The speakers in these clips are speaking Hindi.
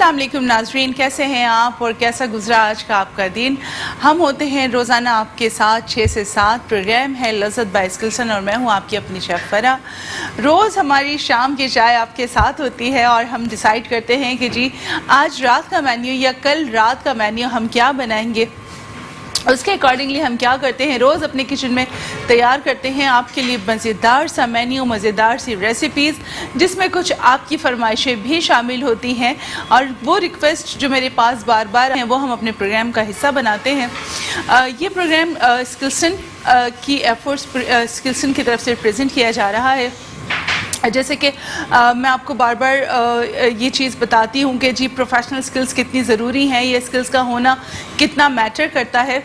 अस्सलाम वालेकुम नाज़रीन, कैसे हैं आप और कैसा गुजरा आज का आपका दिन। हम होते हैं रोज़ाना आपके साथ 6 से 7। प्रोग्राम है लज़्ज़त बाय स्किल्सन और मैं हूं आपकी अपनी शेफ़ फ़रा। रोज़ हमारी शाम की चाय आपके साथ होती है और हम डिसाइड करते हैं कि जी आज रात का मेन्यू या कल रात का मेन्यू हम क्या बनाएंगे, उसके अकॉर्डिंगली हम क्या करते हैं, रोज़ अपने किचन में तैयार करते हैं आपके लिए मज़ेदार सा मेन्यू, मज़ेदार सी रेसिपीज़ जिसमें कुछ आपकी फरमाइशें भी शामिल होती हैं और वो रिक्वेस्ट जो मेरे पास बार बार हैं वो हम अपने प्रोग्राम का हिस्सा बनाते हैं। ये प्रोग्राम स्किल्सन की एफर्ट्स स्किल्सन की तरफ से प्रेजेंट किया जा रहा है। जैसे कि मैं आपको बार बार ये चीज़ बताती हूँ कि जी प्रोफेशनल स्किल्स कितनी ज़रूरी हैं, ये स्किल्स का होना कितना मैटर करता है।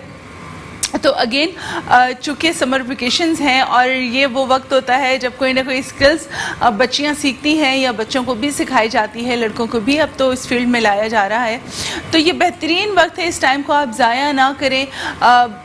तो अगेन चूँकि समर वेकेशंस हैं और ये वो वक्त होता है जब कोई ना कोई स्किल्स बच्चियाँ सीखती हैं या बच्चों को भी सिखाई जाती है, लड़कों को भी अब तो इस फील्ड में लाया जा रहा है। तो ये बेहतरीन वक्त है, इस टाइम को आप ज़ाया ना करें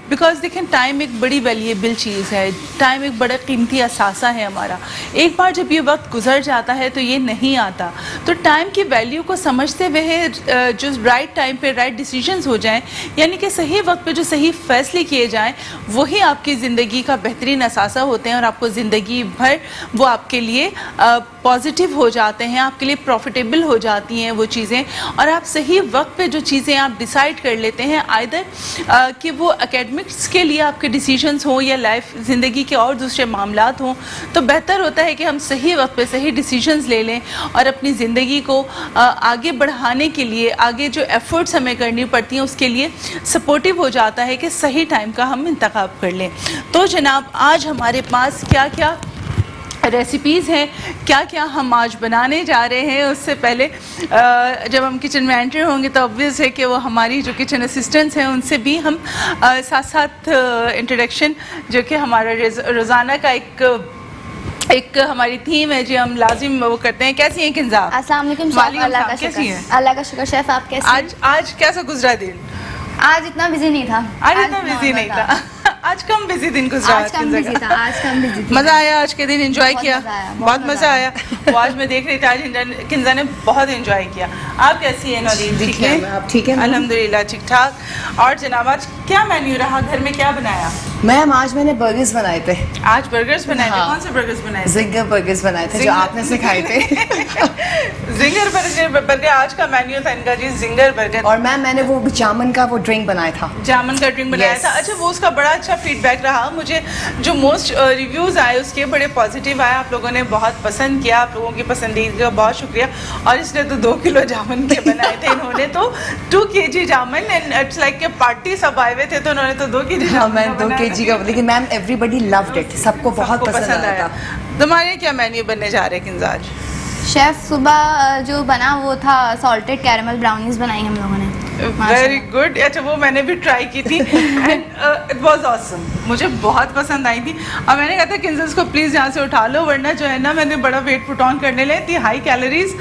बिकॉज देखें टाइम एक बड़ी वैल्यूएबल चीज़ है, टाइम एक बड़ा कीमती असासा है हमारा। एक बार जब ये वक्त गुजर जाता है तो ये नहीं आता। तो टाइम की वैल्यू को समझते हुए जो राइट टाइम पे राइट डिसीजंस हो जाएं, यानी कि सही वक्त पे जो सही फैसले किए जाएं, वही आपकी ज़िंदगी का बेहतरीन असासा होते हैं और आपको ज़िंदगी भर वो आपके लिए पॉजिटिव हो जाते हैं, आपके लिए प्रॉफिटेबल हो जाती हैं वो चीज़ें। और आप सही वक्त पे जो चीज़ें आप डिसाइड कर लेते हैं, आइदर कि वो एकेडमिक्स के लिए आपके डिसीजंस हों या लाइफ ज़िंदगी के और दूसरे मामलात हों, तो बेहतर होता है कि हम सही वक्त पे सही डिसीजंस ले लें और अपनी ज़िंदगी को आगे बढ़ाने के लिए आगे जो एफ़र्ट्स हमें करनी पड़ती हैं उसके लिए सपोर्टिव हो जाता है कि सही टाइम का हम इंतखाब कर लें। तो जनाब आज हमारे पास क्या क्या रेसिपीज़ हैं, क्या क्या हम आज बनाने जा रहे हैं, उससे पहले जब हम किचन में एंटर होंगे तो ऑब्वियस है कि वो हमारी जो किचन असिस्टेंट्स हैं उनसे भी हम साथ साथ इंट्रोडक्शन जो कि हमारा रोज़ाना का एक हमारी थीम है जो हम लाजिम वो करते हैं। कैसी हैं किंजा? अस्सलाम वालेकुम शेफ, अल्लाह का शुक्र। शेफ आप कैसे हैं? आज कैसा गुजरा दिन? आज इतना बिजी नहीं था। आज कम बिजी दिन गुजरा। आज कम बिजी था। मज़ा आया आज के दिन? एंजॉय किया? बहुत मज़ा आया। वो आज मैं देख रही थी आज किंजा ने बहुत एंजॉय किया। आप कैसी हैं नौरीन? ठीक है, आप ठीक है? अल्हम्दुलिल्लाह ठीक ठाक। और जनाब आज क्या मेन्यू रहा, घर में क्या बनाया? मैम आज मैंने बर्गर्स बनाए थे। आज बर्गर्स बनाए थे? कौन से बर्गर्स बनाए थे? जिंगर बर्गर्स बनाए थे जो आपने सिखाए थे। जिंगर बर्गर आज का मेन्यू था इनका जी, जिंगर बर्गर। और मैम मैंने वो जामन का वो ड्रिंक बनाया था। जामन का ड्रिंक बनाया था। अच्छा, वो उसका बड़ा अच्छा फीडबैक रहा। मुझे जो मोस्ट रिव्यूज़ आए उसके बड़े पॉजिटिव आए, आप लोगों ने बहुत पसंद किया, आप लोगों की पसंदीदा का बहुत शुक्रिया। और इसने तो 2 किलो जामन के बनाए थे, इन्होंने तो 2 kg जामन एंड इट्स लाइक के पार्टी सब आए हुए थे तो उन्होंने तो 2 kg जामन 2 kg का। लेकिन मैम एवरीबडी लव्ड इट, सबको बहुत पसंद आया था। तुम्हारे क्या मेन्यू बनने जा रहे हैं किंजा आज? शेफ सुबह जो बना वो था सॉल्टेड कैरेमल ब्राउनीज बनाई हम लोगों ने। Very good. अच्छा, वो मैंने भी ट्राई की थी एंड इट वाज ऑसम, मुझे बहुत पसंद आई थी। और मैंने कहा था किंजा को प्लीज़ यहाँ से उठा लो वरना जो है ना मैंने बड़ा वेट पुट ऑन करने लगी थी, हाई कैलोरीज,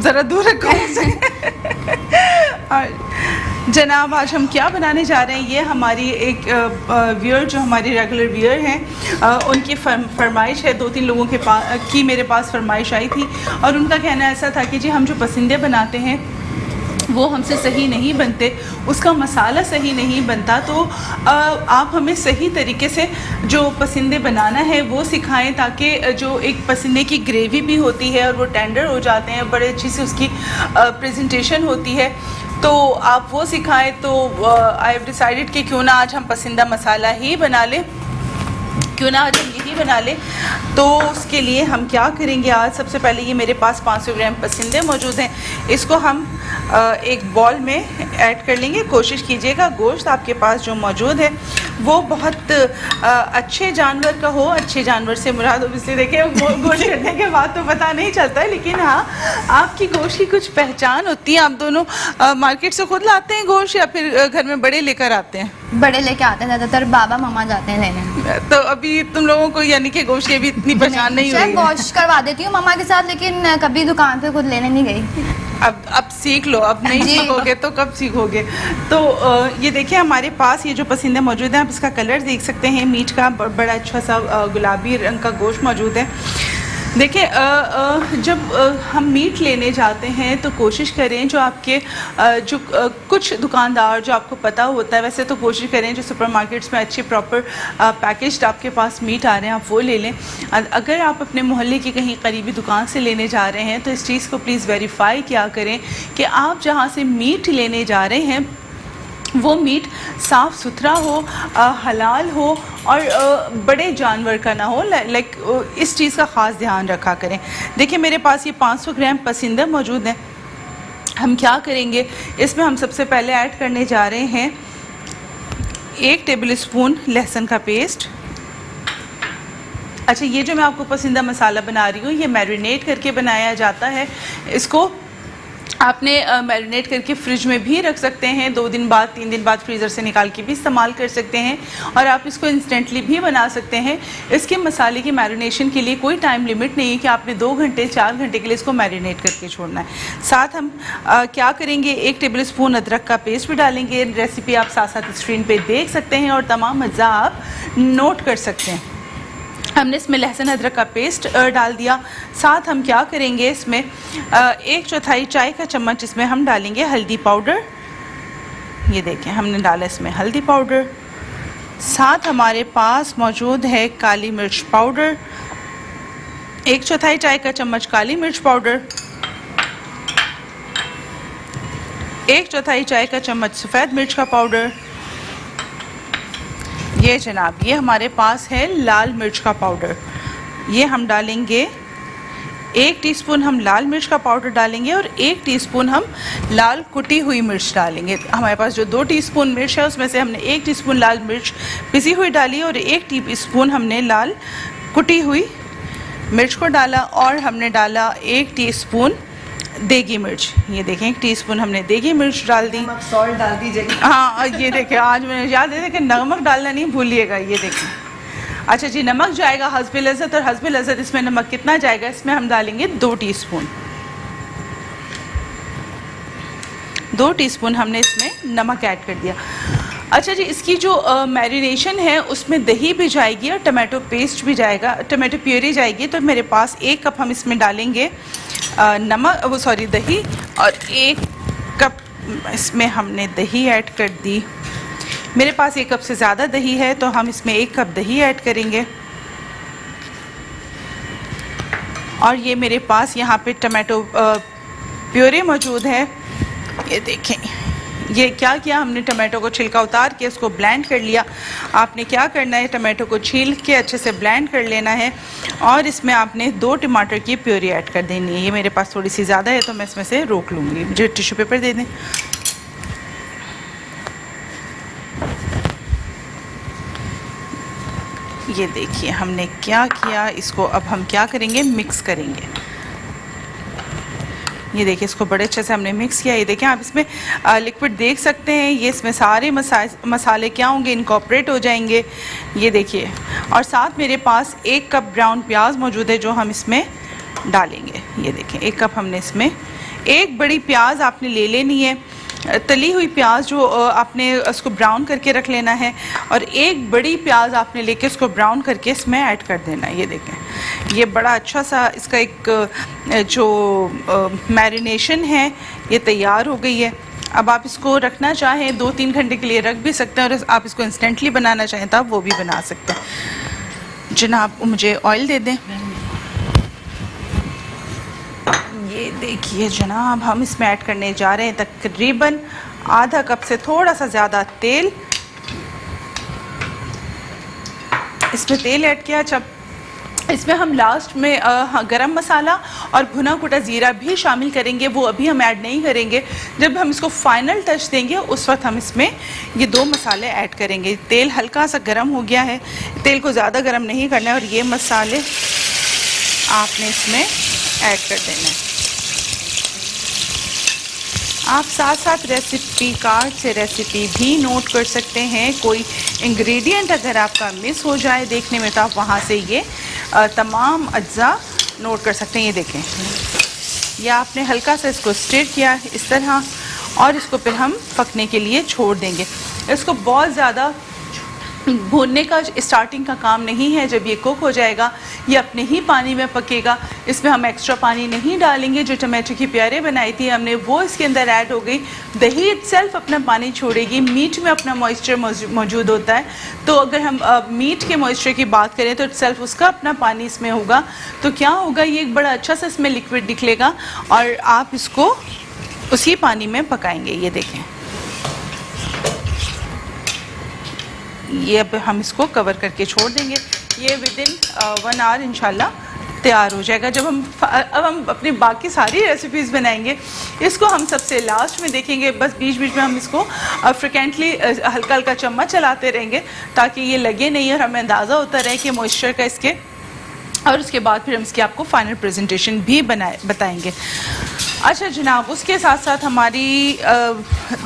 ज़रा दूर रखो। जनाब आज हम क्या बनाने जा रहे हैं, ये हमारी एक व्यूअर जो हमारी रेगुलर व्यूअर हैं उनकी फरमाइश है। 2-3 लोगों की मेरे पास फरमाइश आई थी और उनका कहना ऐसा था कि जी हम जो पसंदे बनाते हैं वो हमसे सही नहीं बनते, उसका मसाला सही नहीं बनता, तो आप हमें सही तरीके से जो पसंदे बनाना है वो सिखाएं ताकि जो एक पसंदे की ग्रेवी भी होती है और वो टेंडर हो जाते हैं, बड़े अच्छी से उसकी प्रेजेंटेशन होती है, तो आप वो सिखाएं। तो आई हैव डिसाइडेड कि क्यों ना आज हम पसंदा मसाला ही बना लें, क्यों ना आज हम यही बना लें। तो उसके लिए हम क्या करेंगे आज, सबसे पहले ये मेरे पास 500 ग्राम पसंदे मौजूद हैं, इसको हम एक बॉल में ऐड कर लेंगे। कोशिश कीजिएगा गोश्त आपके पास जो मौजूद है वो बहुत अच्छे जानवर का हो। अच्छे जानवर से मुराद ऑब्वियसली देखिए गोश्त करने के बाद तो पता नहीं चलता है, लेकिन हाँ आपकी गोश्त की कुछ पहचान होती है। आप दोनों मार्केट से खुद लाते हैं गोश्त या फिर घर में बड़े लेकर आते हैं? बड़े लेके आते हैं, ज़्यादातर बाबा मामा जाते हैं लेने। तो अभी तुम लोगों को यानी कि गोश्त की भी इतनी पहचान नहीं हुई? गोश्त करवा देती हूँ मामा के साथ, लेकिन कभी दुकान पे खुद लेने नहीं गई। अब सीख लो, अब नहीं सीखोगे तो कब सीखोगे। तो ये देखिए हमारे पास ये जो पसंदे मौजूद हैं, आप इसका कलर देख सकते हैं, मीट का बड़ा अच्छा सा गुलाबी रंग का गोश्त मौजूद है। देखिए जब हम मीट लेने जाते हैं तो कोशिश करें जो आपके कुछ दुकानदार जो आपको पता होता है, वैसे तो कोशिश करें जो सुपरमार्केट्स में अच्छे प्रॉपर पैकेज्ड आपके पास मीट आ रहे हैं आप वो ले लें। अगर आप अपने मोहल्ले की कहीं करीबी दुकान से लेने जा रहे हैं तो इस चीज़ को प्लीज़ वेरीफाई किया करें कि आप जहाँ से मीट लेने जा रहे हैं वो मीट साफ़ सुथरा हो, हलाल हो और बड़े जानवर का ना हो। लाइक इस चीज़ का ख़ास ध्यान रखा करें। देखिए मेरे पास ये 500 ग्राम पसंदा मौजूद है। हम क्या करेंगे, इसमें हम सबसे पहले ऐड करने जा रहे हैं 1 टेबल स्पून लहसुन का पेस्ट। अच्छा, ये जो मैं आपको पसंदा मसाला बना रही हूँ ये मैरिनेट करके बनाया जाता है। इसको आपने मैरिनेट करके फ्रिज में भी रख सकते हैं, 2 दिन बाद 3 दिन बाद फ्रीज़र से निकाल के भी इस्तेमाल कर सकते हैं और आप इसको इंस्टेंटली भी बना सकते हैं। इसके मसाले की मैरिनेशन के लिए कोई टाइम लिमिट नहीं है कि आपने 2 घंटे 4 घंटे के लिए इसको मैरिनेट करके छोड़ना है। साथ हम क्या करेंगे, 1 टेबल स्पून अदरक का पेस्ट भी डालेंगे। रेसिपी आप साथ साथ स्क्रीन पर देख सकते हैं और तमाम अज्जा आप नोट कर सकते हैं। हमने इसमें लहसुन अदरक का पेस्ट डाल दिया। साथ हम क्या करेंगे, इसमें 1/4 चाय का चम्मच इसमें हम डालेंगे हल्दी पाउडर। ये देखें हमने डाला इसमें हल्दी पाउडर। साथ हमारे पास मौजूद है काली मिर्च पाउडर, 1/4 चाय का चम्मच काली मिर्च पाउडर, 1/4 चाय का चम्मच सफ़ेद मिर्च का पाउडर। ये जनाब ये हमारे पास है लाल मिर्च का पाउडर। ये हम डालेंगे 1 टीस्पून हम लाल मिर्च का पाउडर डालेंगे और 1 टीस्पून हम लाल कुटी हुई मिर्च डालेंगे। हमारे पास जो 2 टीस्पून मिर्च है उसमें से हमने 1 टीस्पून लाल मिर्च पिसी हुई डाली और 1 टीस्पून हमने लाल कुटी हुई मिर्च को डाला और हमने डाला 1 टीस्पून देगी मिर्च। ये देखें 1 टीस्पून हमने देगी मिर्च डाल दी। सॉल्ट डाल दीजिएगा। हाँ ये देखें, आज मैंने याद है कि नमक डालना नहीं भूलिएगा। ये देखें, अच्छा जी, नमक जाएगा हस्बे लज़्ज़त, और हस्बे लज़्ज़त इसमें नमक कितना जाएगा, इसमें हम डालेंगे 2 टीस्पून। 2 टीस्पून हमने इसमें नमक ऐड कर दिया। अच्छा जी, इसकी जो मैरिनेशन है उसमें दही भी जाएगी और टमाटो पेस्ट भी जाएगा, टमाटो प्यूरी जाएगी। तो मेरे पास 1 कप हम इसमें डालेंगे दही, और 1 कप इसमें हमने दही ऐड कर दी। मेरे पास 1 कप से ज़्यादा दही है तो हम इसमें 1 कप दही ऐड करेंगे। और ये मेरे पास यहाँ पे टमाटो प्यूरी मौजूद है। ये देखें, ये क्या किया हमने, टमाटो को छिलका उतार के इसको ब्लेंड कर लिया। आपने क्या करना है, टमाटो को छील के अच्छे से ब्लेंड कर लेना है और इसमें आपने 2 टमाटर की प्यूरी ऐड कर देनी है। ये मेरे पास थोड़ी सी ज़्यादा है तो मैं इसमें से रोक लूँगी। मुझे टिश्यू पेपर दे दें। ये देखिए हमने क्या किया, इसको अब हम क्या करेंगे, मिक्स करेंगे। ये देखिए इसको बड़े अच्छे से हमने मिक्स किया। ये देखें आप इसमें लिक्विड देख सकते हैं। ये इसमें सारे मसाले क्या होंगे, इनकॉर्पोरेट हो जाएंगे। ये देखिए, और साथ मेरे पास 1 कप ब्राउन प्याज मौजूद है जो हम इसमें डालेंगे। ये देखें 1 कप हमने इसमें, 1 बड़ी प्याज आपने ले लेनी है, तली हुई प्याज जो आपने उसको ब्राउन करके रख लेना है, और 1 बड़ी प्याज आपने लेके उसको ब्राउन करके इसमें ऐड कर देना है। ये देखें ये बड़ा अच्छा सा इसका एक जो मैरिनेशन है ये तैयार हो गई है। अब आप इसको रखना चाहें 2-3 घंटे के लिए रख भी सकते हैं, और आप इसको इंस्टेंटली बनाना चाहें तो आप वो भी बना सकते हैं। जनाब मुझे ऑयल दे दें। ये देखिए जनाब हम इसमें ऐड करने जा रहे हैं तकरीबन आधा कप से थोड़ा सा ज़्यादा तेल। इसमें तेल ऐड किया। जब इसमें हम लास्ट में गरम मसाला और भुना कुटा ज़ीरा भी शामिल करेंगे, वो अभी हम ऐड नहीं करेंगे। जब हम इसको फाइनल टच देंगे उस वक्त हम इसमें ये 2 मसाले ऐड करेंगे। तेल हल्का सा गरम हो गया है, तेल को ज़्यादा गरम नहीं करना है, और ये मसाले आपने इसमें ऐड कर देना है। आप साथ साथ रेसिपी कार्ड से रेसिपी भी नोट कर सकते हैं। कोई इंग्रेडिएंट अगर आपका मिस हो जाए देखने में तो आप वहाँ से ये तमाम अज्जा नोट कर सकते हैं। ये देखें, ये आपने हल्का सा इसको स्टिर किया इस तरह, और इसको फिर हम पकने के लिए छोड़ देंगे। इसको बहुत ज़्यादा भूनने का स्टार्टिंग का काम नहीं है। जब ये कुक हो जाएगा ये अपने ही पानी में पकेगा, इसमें हम एक्स्ट्रा पानी नहीं डालेंगे। जो टमाटो की प्यारे बनाई थी हमने वो इसके अंदर ऐड हो गई। दही इटसेल्फ अपना पानी छोड़ेगी, मीट में अपना मॉइस्चर मौजूद होता है, तो अगर हम मीट के मॉइस्चर की बात करें तो इटसेल्फ उसका अपना पानी इसमें होगा। तो क्या होगा, ये एक बड़ा अच्छा सा इसमें लिक्विड निकलेगा और आप इसको उसी पानी में पकाएंगे। ये देखें, ये अब हम इसको कवर करके छोड़ देंगे। ये विदिन 1 आवर इंशाल्लाह तैयार हो जाएगा। जब अब हम अपनी बाकी सारी रेसिपीज़ बनाएंगे, इसको हम सबसे लास्ट में देखेंगे। बस बीच बीच में हम इसको फ्रिक्वेंटली हल्का हल्का चम्मच चलाते रहेंगे ताकि ये लगे नहीं और हमें अंदाज़ा होता रहे कि मॉइस्चर का इसके, और उसके बाद फिर हम इसकी आपको फाइनल प्रेजेंटेशन भी बताएंगे। अच्छा जनाब, उसके साथ साथ हमारी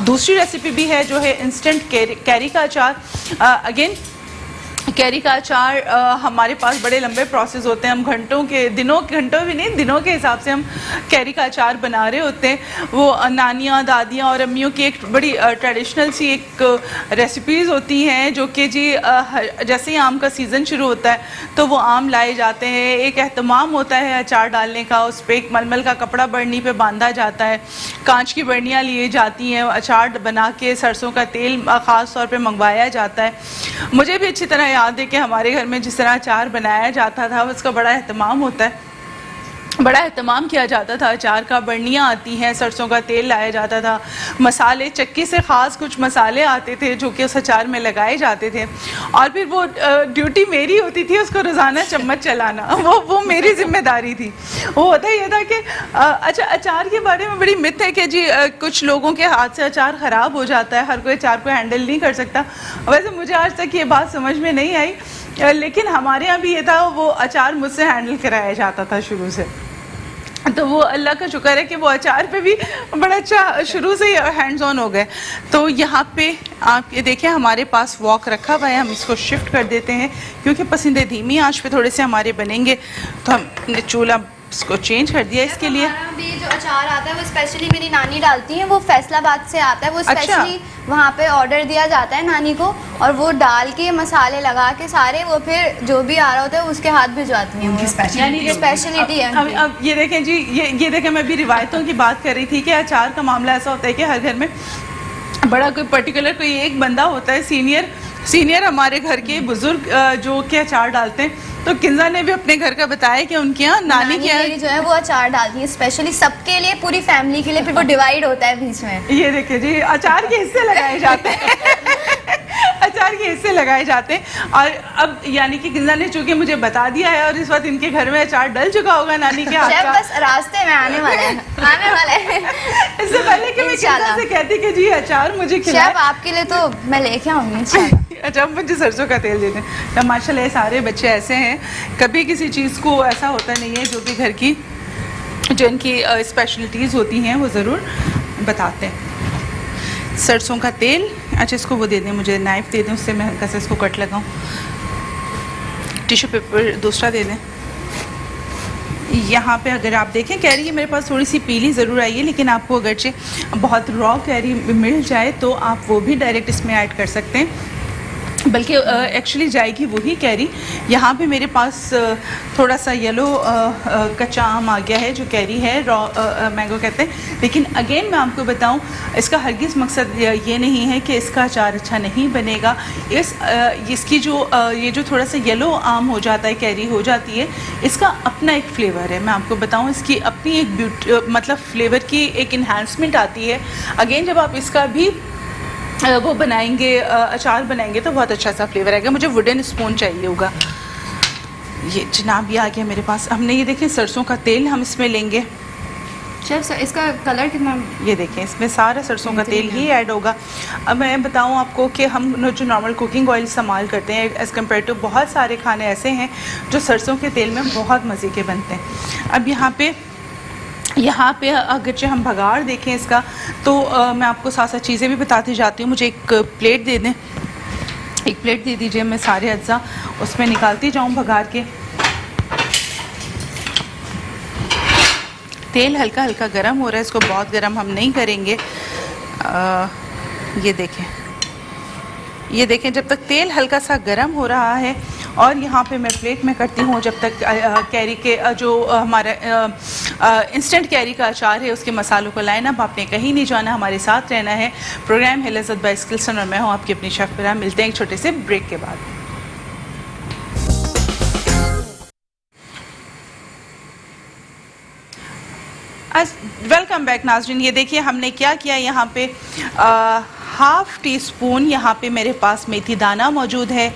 दूसरी रेसिपी भी है जो है इंस्टेंट कैरी का अचार। अगेन कैरी का अचार हमारे पास बड़े लंबे प्रोसेस होते हैं। हम घंटों भी नहीं, दिनों के हिसाब से हम कैरी का अचार बना रहे होते हैं। वो नानियाँ, दादियाँ और अम्मियों की एक बड़ी ट्रेडिशनल सी एक रेसिपीज़ होती हैं जो कि जी जैसे ही आम का सीज़न शुरू होता है तो वो आम लाए जाते हैं। एक एहतमाम होता है अचार डालने का, उस पर एक मलमल का कपड़ा बरनी पे बांधा जाता है, कांच की बरनियाँ लिए जाती हैं, अचार बना के सरसों का तेल ख़ास तौर पे मंगवाया जाता है। मुझे भी अच्छी तरह याद है कि हमारे घर में जिस तरह अचार बनाया जाता था उसका बड़ा एहतमाम होता है, बड़ा एहतमाम किया जाता था। अचार का बरनियाँ आती हैं, सरसों का तेल लाया जाता था, मसाले चक्की से ख़ास कुछ मसाले आते थे जो कि उस अचार में लगाए जाते थे, और फिर वो ड्यूटी मेरी होती थी उसको रोज़ाना चम्मच चलाना, वो मेरी जिम्मेदारी थी। वो होता ये था कि अच्छा अचार के बारे में बड़ी मिथ है कि जी कुछ लोगों के हाथ से अचार ख़राब हो जाता है, हर कोई अचार को हैंडल नहीं कर सकता। वैसे मुझे आज तक ये बात समझ में नहीं आई, लेकिन हमारे यहाँ भी ये था, वो अचार मुझसे हैंडल कराया जाता था शुरू से। तो वो अल्लाह का शुक्र है कि वो अचार पे भी बड़ा अच्छा शुरू से ही हैंड्स ऑन हो गए। तो यहाँ पे आप ये देखें हमारे पास वॉक रखा हुआ है, हम इसको शिफ्ट कर देते हैं क्योंकि पसंदे धीमी आंच पे थोड़े से हमारे बनेंगे, तो हमने चूल्हा इसको चेंज कर दिया इसके लिए। भी जो अचार आता है वो स्पेशली मेरी नानी डालती हैं, वो फैसलाबाद से आता है, वो स्पेशली वहाँ पे ऑर्डर दिया जाता है नानी को, और वो डाल के मसाले लगा के सारे वो फिर जो भी आ रहा होता है उसके हाथ भिजवाती हैं। उनकी स्पेशलिटी है। अब ये देखें जी, ये देखें, मैं भी रिवायतों की बात कर रही थी कि अचार का मामला ऐसा होता है कि हर घर में बड़ा कोई पर्टिकुलर कोई एक बंदा होता है, सीनियर हमारे घर के बुजुर्ग जो के अचार डालते हैं। तो किंजा ने भी अपने घर का बताया कि उनके यहाँ नानी के यहाँ जो है वो अचार डालती है स्पेशली सबके लिए, पूरी फैमिली के लिए, फिर वो डिवाइड होता है बीच में। ये देखिए जी, अचार के हिस्से लगाए जाते हैं अचार के हिस्से लगाए जाते हैं। और अब यानी कि किंजा ने चूंकि मुझे बता दिया है और इस वक्त इनके घर में अचार डल चुका होगा नानी के हाथ का, बस रास्ते में आने वाला है इससे पहले कि मैं किंजा से कहती कि जी अचार मुझे खिलाएं, आपके लिए तो मैं लेके आऊंगी इंशाल्लाह। अच्छा, मुझे सरसों का तेल देते हैं। तो माशाल्लाह सारे बच्चे ऐसे हैं, कभी किसी चीज़ को ऐसा होता नहीं है, जो भी घर की जो इनकी स्पेशलिटीज़ होती हैं वो ज़रूर बताते हैं। सरसों का तेल, अच्छा इसको वो दे दें, मुझे नाइफ़ दे दें, उससे मैं हल्का सा इसको कट लगाऊं। टिश्यू पेपर दूसरा दे दें। यहाँ पे अगर आप देखें कैरी मेरे पास थोड़ी सी पीली ज़रूर आई है, लेकिन आपको अगरचे बहुत रॉ कैरी मिल जाए तो आप वो भी डायरेक्ट इसमें ऐड कर सकते हैं, बल्कि एक्चुअली जाएगी वही कैरी। यहाँ पे मेरे पास थोड़ा सा येलो कच्चा आम आ गया है जो कैरी है, रॉ मैंगो कहते हैं। लेकिन अगेन मैं आपको बताऊँ, इसका हरगिज़ मकसद ये नहीं है कि इसका अचार अच्छा नहीं बनेगा। इसकी जो ये जो थोड़ा सा येलो आम हो जाता है, कैरी हो जाती है, इसका अपना एक फ़्लेवर है। मैं आपको बताऊँ, इसकी अपनी एक मतलब फ्लेवर की एक इन्हांसमेंट आती है। अगेन जब आप इसका भी वो बनाएंगे, अचार बनाएंगे, तो बहुत अच्छा सा फ्लेवर आएगा। मुझे वुडन स्पून चाहिए होगा। ये जनाब ये आ गया मेरे पास। हमने ये देखें सरसों का तेल हम इसमें लेंगे। शेफ इसका कलर कितना, ये देखें इसमें सारा सरसों का तेल ही ऐड होगा। अब मैं बताऊं आपको कि हम जो नॉर्मल कुकिंग ऑयल इस्तेमाल करते हैं एज़ कम्पेयर टू बहुत सारे खाने ऐसे हैं जो सरसों के तेल में बहुत मज़े के बनते हैं। अब यहाँ पे अगरचे हम भगाड़ देखें इसका, तो मैं आपको साथ साथ चीज़ें भी बताती जाती हूँ। मुझे एक प्लेट दे दें, एक प्लेट दे दीजिए, मैं सारे अज्जा उसमें निकालती जाऊँ भगाड़ के। तेल हल्का हल्का गरम हो रहा है, इसको बहुत गरम हम नहीं करेंगे। ये देखें ये देखें जब तक तेल हल्का सा गर्म हो रहा है और यहाँ पे मैं प्लेट में करती हूँ जब तक कैरी के जो हमारा इंस्टेंट कैरी का अचार है उसके मसालों को लाइन अप। आपने कहीं नहीं जाना, हमारे साथ रहना है। प्रोग्राम है लज़्ज़त बाय स्किल्सन और मैं हूँ आपकी अपनी शेफ़ फराह। मिलते हैं एक छोटे से ब्रेक के बाद। वेलकम बैक नाज़रीन। ये देखिए हमने क्या किया, यहाँ पे हाफ़ टी स्पून यहाँ पे मेरे पास मेथी दाना मौजूद है,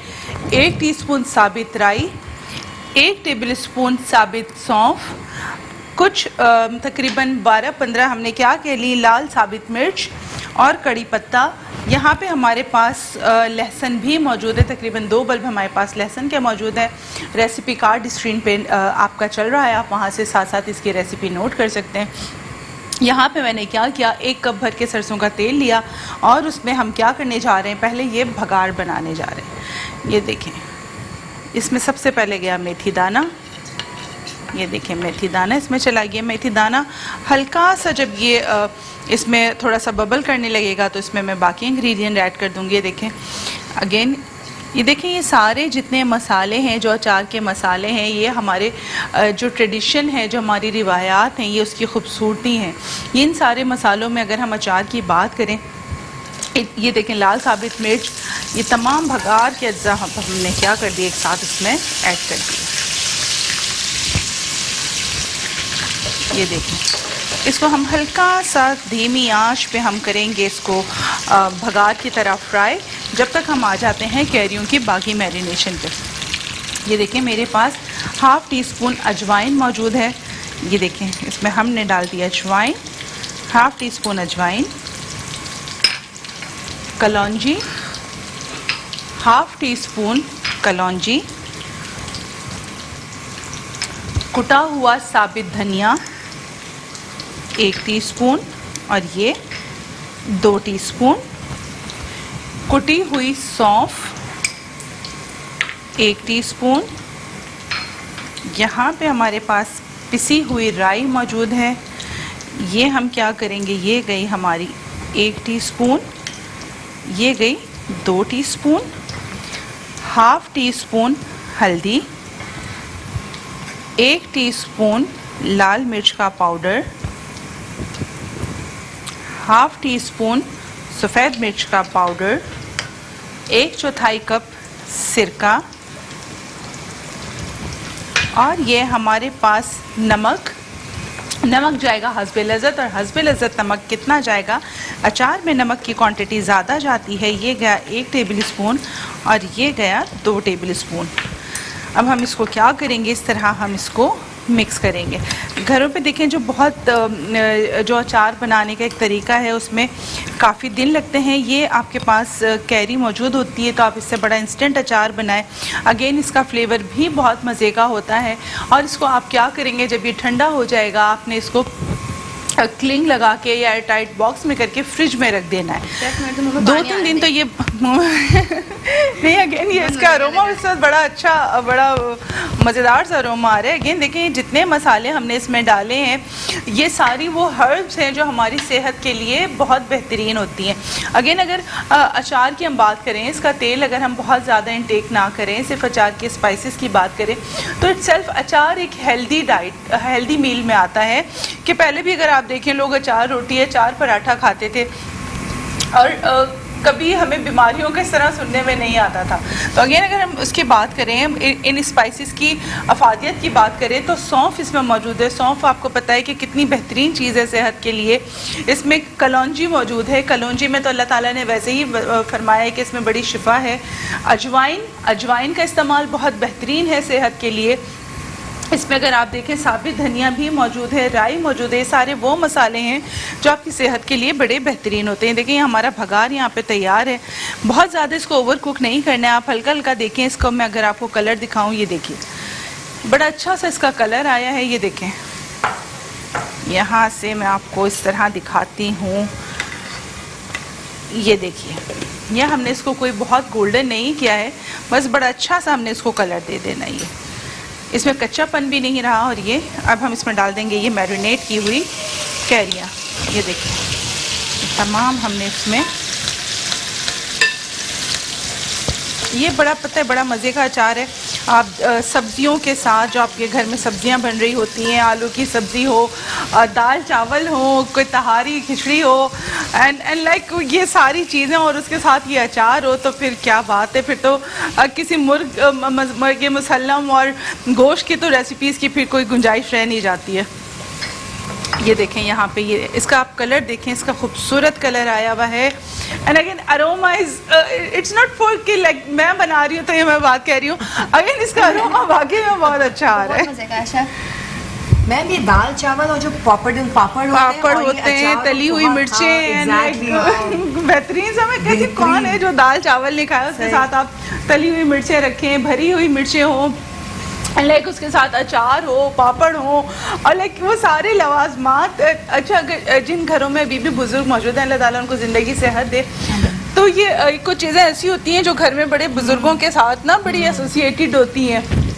1 टीस्पून साबित राई, 1 टेबल स्पून साबित सौंफ, कुछ तकरीबन 12-15 हमने क्या कह ली लाल साबित मिर्च और कड़ी पत्ता। यहाँ पे हमारे पास लहसुन भी मौजूद है, तकरीबन 2 बल्ब हमारे पास लहसुन के मौजूद है। रेसिपी कार्ड स्क्रीन पे आपका चल रहा है, आप वहाँ से साथ साथ इसकी रेसिपी नोट कर सकते हैं। यहाँ पे मैंने क्या किया, 1 कप भर के सरसों का तेल लिया और उसमें हम क्या करने जा रहे हैं, पहले ये भगाड़ बनाने जा रहे हैं। ये देखें इसमें सबसे पहले गया मेथी दाना। ये देखें मेथी दाना इसमें चला गया। मेथी दाना हल्का सा जब ये इसमें थोड़ा सा बबल करने लगेगा तो इसमें मैं बाकी इंग्रेडिएंट ऐड कर दूँगी। ये देखें अगेन, ये देखें ये सारे जितने मसाले हैं जो अचार के मसाले हैं, ये हमारे जो ट्रेडिशन है, जो हमारी रिवायात हैं, ये उसकी खूबसूरती हैं। इन सारे मसालों में अगर हम अचार की बात करें, ये देखें लाल साबित मिर्च, ये तमाम भगार के अज्जा हमने क्या कर दिए एक साथ इसमें ऐड कर दिए। ये देखें इसको हम हल्का सा धीमी आंच पे हम करेंगे इसको भगार की तरह फ्राई, जब तक हम आ जाते हैं कैरियों की बाकी मैरिनेशन पे। ये देखें मेरे पास हाफ़ टी स्पून अजवाइन मौजूद है। ये देखें इसमें हमने डाल दिया अजवाइन, हाफ़ टी स्पून अजवाइन, कलौंजी, हाफ़ टी स्पून कलौंजी, कुटा हुआ साबित धनिया 1 टीस्पून और ये 2 टीस्पून, कुटी हुई सौंफ 1 टीस्पून, यहाँ पे हमारे पास पिसी हुई राई मौजूद है। ये हम क्या करेंगे, ये गई हमारी 1 टीस्पून, ये गई 2 टीस्पून, हाफ़ टी स्पून हल्दी, 1 टीस्पून लाल मिर्च का पाउडर, हाफ़ टी स्पून सफ़ेद मिर्च का पाउडर, 1/4 कप सिरका और ये हमारे पास नमक जाएगा हस्बे लज़्ज़त। और हस्बे लज़्ज़त नमक कितना जाएगा, अचार में नमक की क्वांटिटी ज़्यादा जाती है। ये गया 1 टेबल स्पून और ये गया 2 टेबल स्पून। अब हम इसको क्या करेंगे, इस तरह हम इसको मिक्स करेंगे। घरों पे देखें जो बहुत जो अचार बनाने का एक तरीका है उसमें काफ़ी दिन लगते हैं। ये आपके पास कैरी मौजूद होती है तो आप इससे बड़ा इंस्टेंट अचार बनाएं। अगेन इसका फ्लेवर भी बहुत मज़े का होता है। और इसको आप क्या करेंगे, जब ये ठंडा हो जाएगा आपने इसको क्लिंग लगा के या एयर टाइट बॉक्स में करके फ्रिज में रख देना है। 2-3 दिन तो ये नहीं, अगेन ये इसका अरोमा इस वक्त बड़ा अच्छा, बड़ा मज़ेदार सा अरोमा आ रहा है। अगेन देखें जितने मसाले हमने इसमें डाले हैं ये सारी वो हर्ब्स हैं जो हमारी सेहत के लिए बहुत बेहतरीन होती हैं। अगेन अगर अचार की हम बात करें, इसका तेल अगर हम बहुत ज़्यादा इंटेक ना करें, सिर्फ अचार के स्पाइसेस की बात करें तो इट्सेल्फ अचार एक हेल्दी डाइट, हेल्दी मील में आता है। कि पहले भी अगर आप देखें लोग अचार रोटी, अचार पराठा खाते थे और कभी हमें बीमारियों के इस तरह सुनने में नहीं आता था। तो अगेन अगर हम उसकी बात करें, इन स्पाइसेस की अफादियत की बात करें तो सौंफ इसमें मौजूद है। सौंफ आपको पता है कि कितनी बेहतरीन चीज़ है सेहत के लिए। इसमें कलौंजी मौजूद है। कलौंजी में तो अल्लाह ताला ने वैसे ही फरमाया है कि इसमें बड़ी शिफा है। अजवाइन का इस्तेमाल बहुत बेहतरीन है सेहत के लिए। इसमें अगर आप देखें साबित धनिया भी मौजूद है, राई मौजूद है। ये सारे वो मसाले हैं जो आपकी सेहत के लिए बड़े बेहतरीन होते हैं। देखिए हमारा भगार यहाँ पे तैयार है। बहुत ज़्यादा इसको ओवर कुक नहीं करना है, आप हल्का हल्का देखें इसको। मैं अगर आपको कलर दिखाऊं, ये देखिए बड़ा अच्छा सा इसका कलर आया है। ये देखें यहाँ से मैं आपको इस तरह दिखाती हूँ। ये देखिए, यह हमने इसको कोई बहुत गोल्डन नहीं किया है, बस बड़ा अच्छा सा हमने इसको कलर दे देना। ये इसमें कच्चापन भी नहीं रहा। और ये अब हम इसमें डाल देंगे ये मैरिनेट की हुई कैरियाँ। ये देखिए तमाम हमने इसमें ये बड़ा पता है बड़ा मज़े का अचार है। आप सब्जियों के साथ जो आपके घर में सब्जियां बन रही होती हैं, आलू की सब्ज़ी हो, दाल चावल हो, कोई तहारी खिचड़ी हो, एंड लाइक ये सारी चीज़ें और उसके साथ ये अचार हो, तो फिर क्या बात है। फिर तो किसी मुर्गे मुसल्लम और गोश्त की तो रेसिपीज़ की फिर कोई गुंजाइश रह नहीं जाती है। ये देखें यहाँ पे, ये इसका आप कलर देखें, इसका खूबसूरत कलर आया हुआ है। And again aroma is it's not for कि लाइक मैं बना रही हूँ तो ये मैं बात कह रही हूँ, अगेन इसका अरोमा वाकई में बहुत अच्छा आ रहा है। मैम ये दाल चावल और जो पापड़ होते हैं, तली हुई मिर्चें, बेहतरीन सा। मैं कहती कौन है जो दाल चावल नहीं खाया, उसके साथ आप तली हुई मिर्चें रखें, भरी हुई मिर्चें हों, लाइक उसके साथ अचार हो, पापड़ हो, और लाइक वो सारे लवाजमात। अच्छा, अगर जिन घरों में अभी भी बुजुर्ग मौजूद हैं, अल्लाह ताला उनको ज़िंदगी सेहत दे, तो ये कुछ चीज़ें ऐसी होती हैं जो घर में बड़े बुजुर्गों के साथ ना बड़ी एसोसिएटेड होती हैं।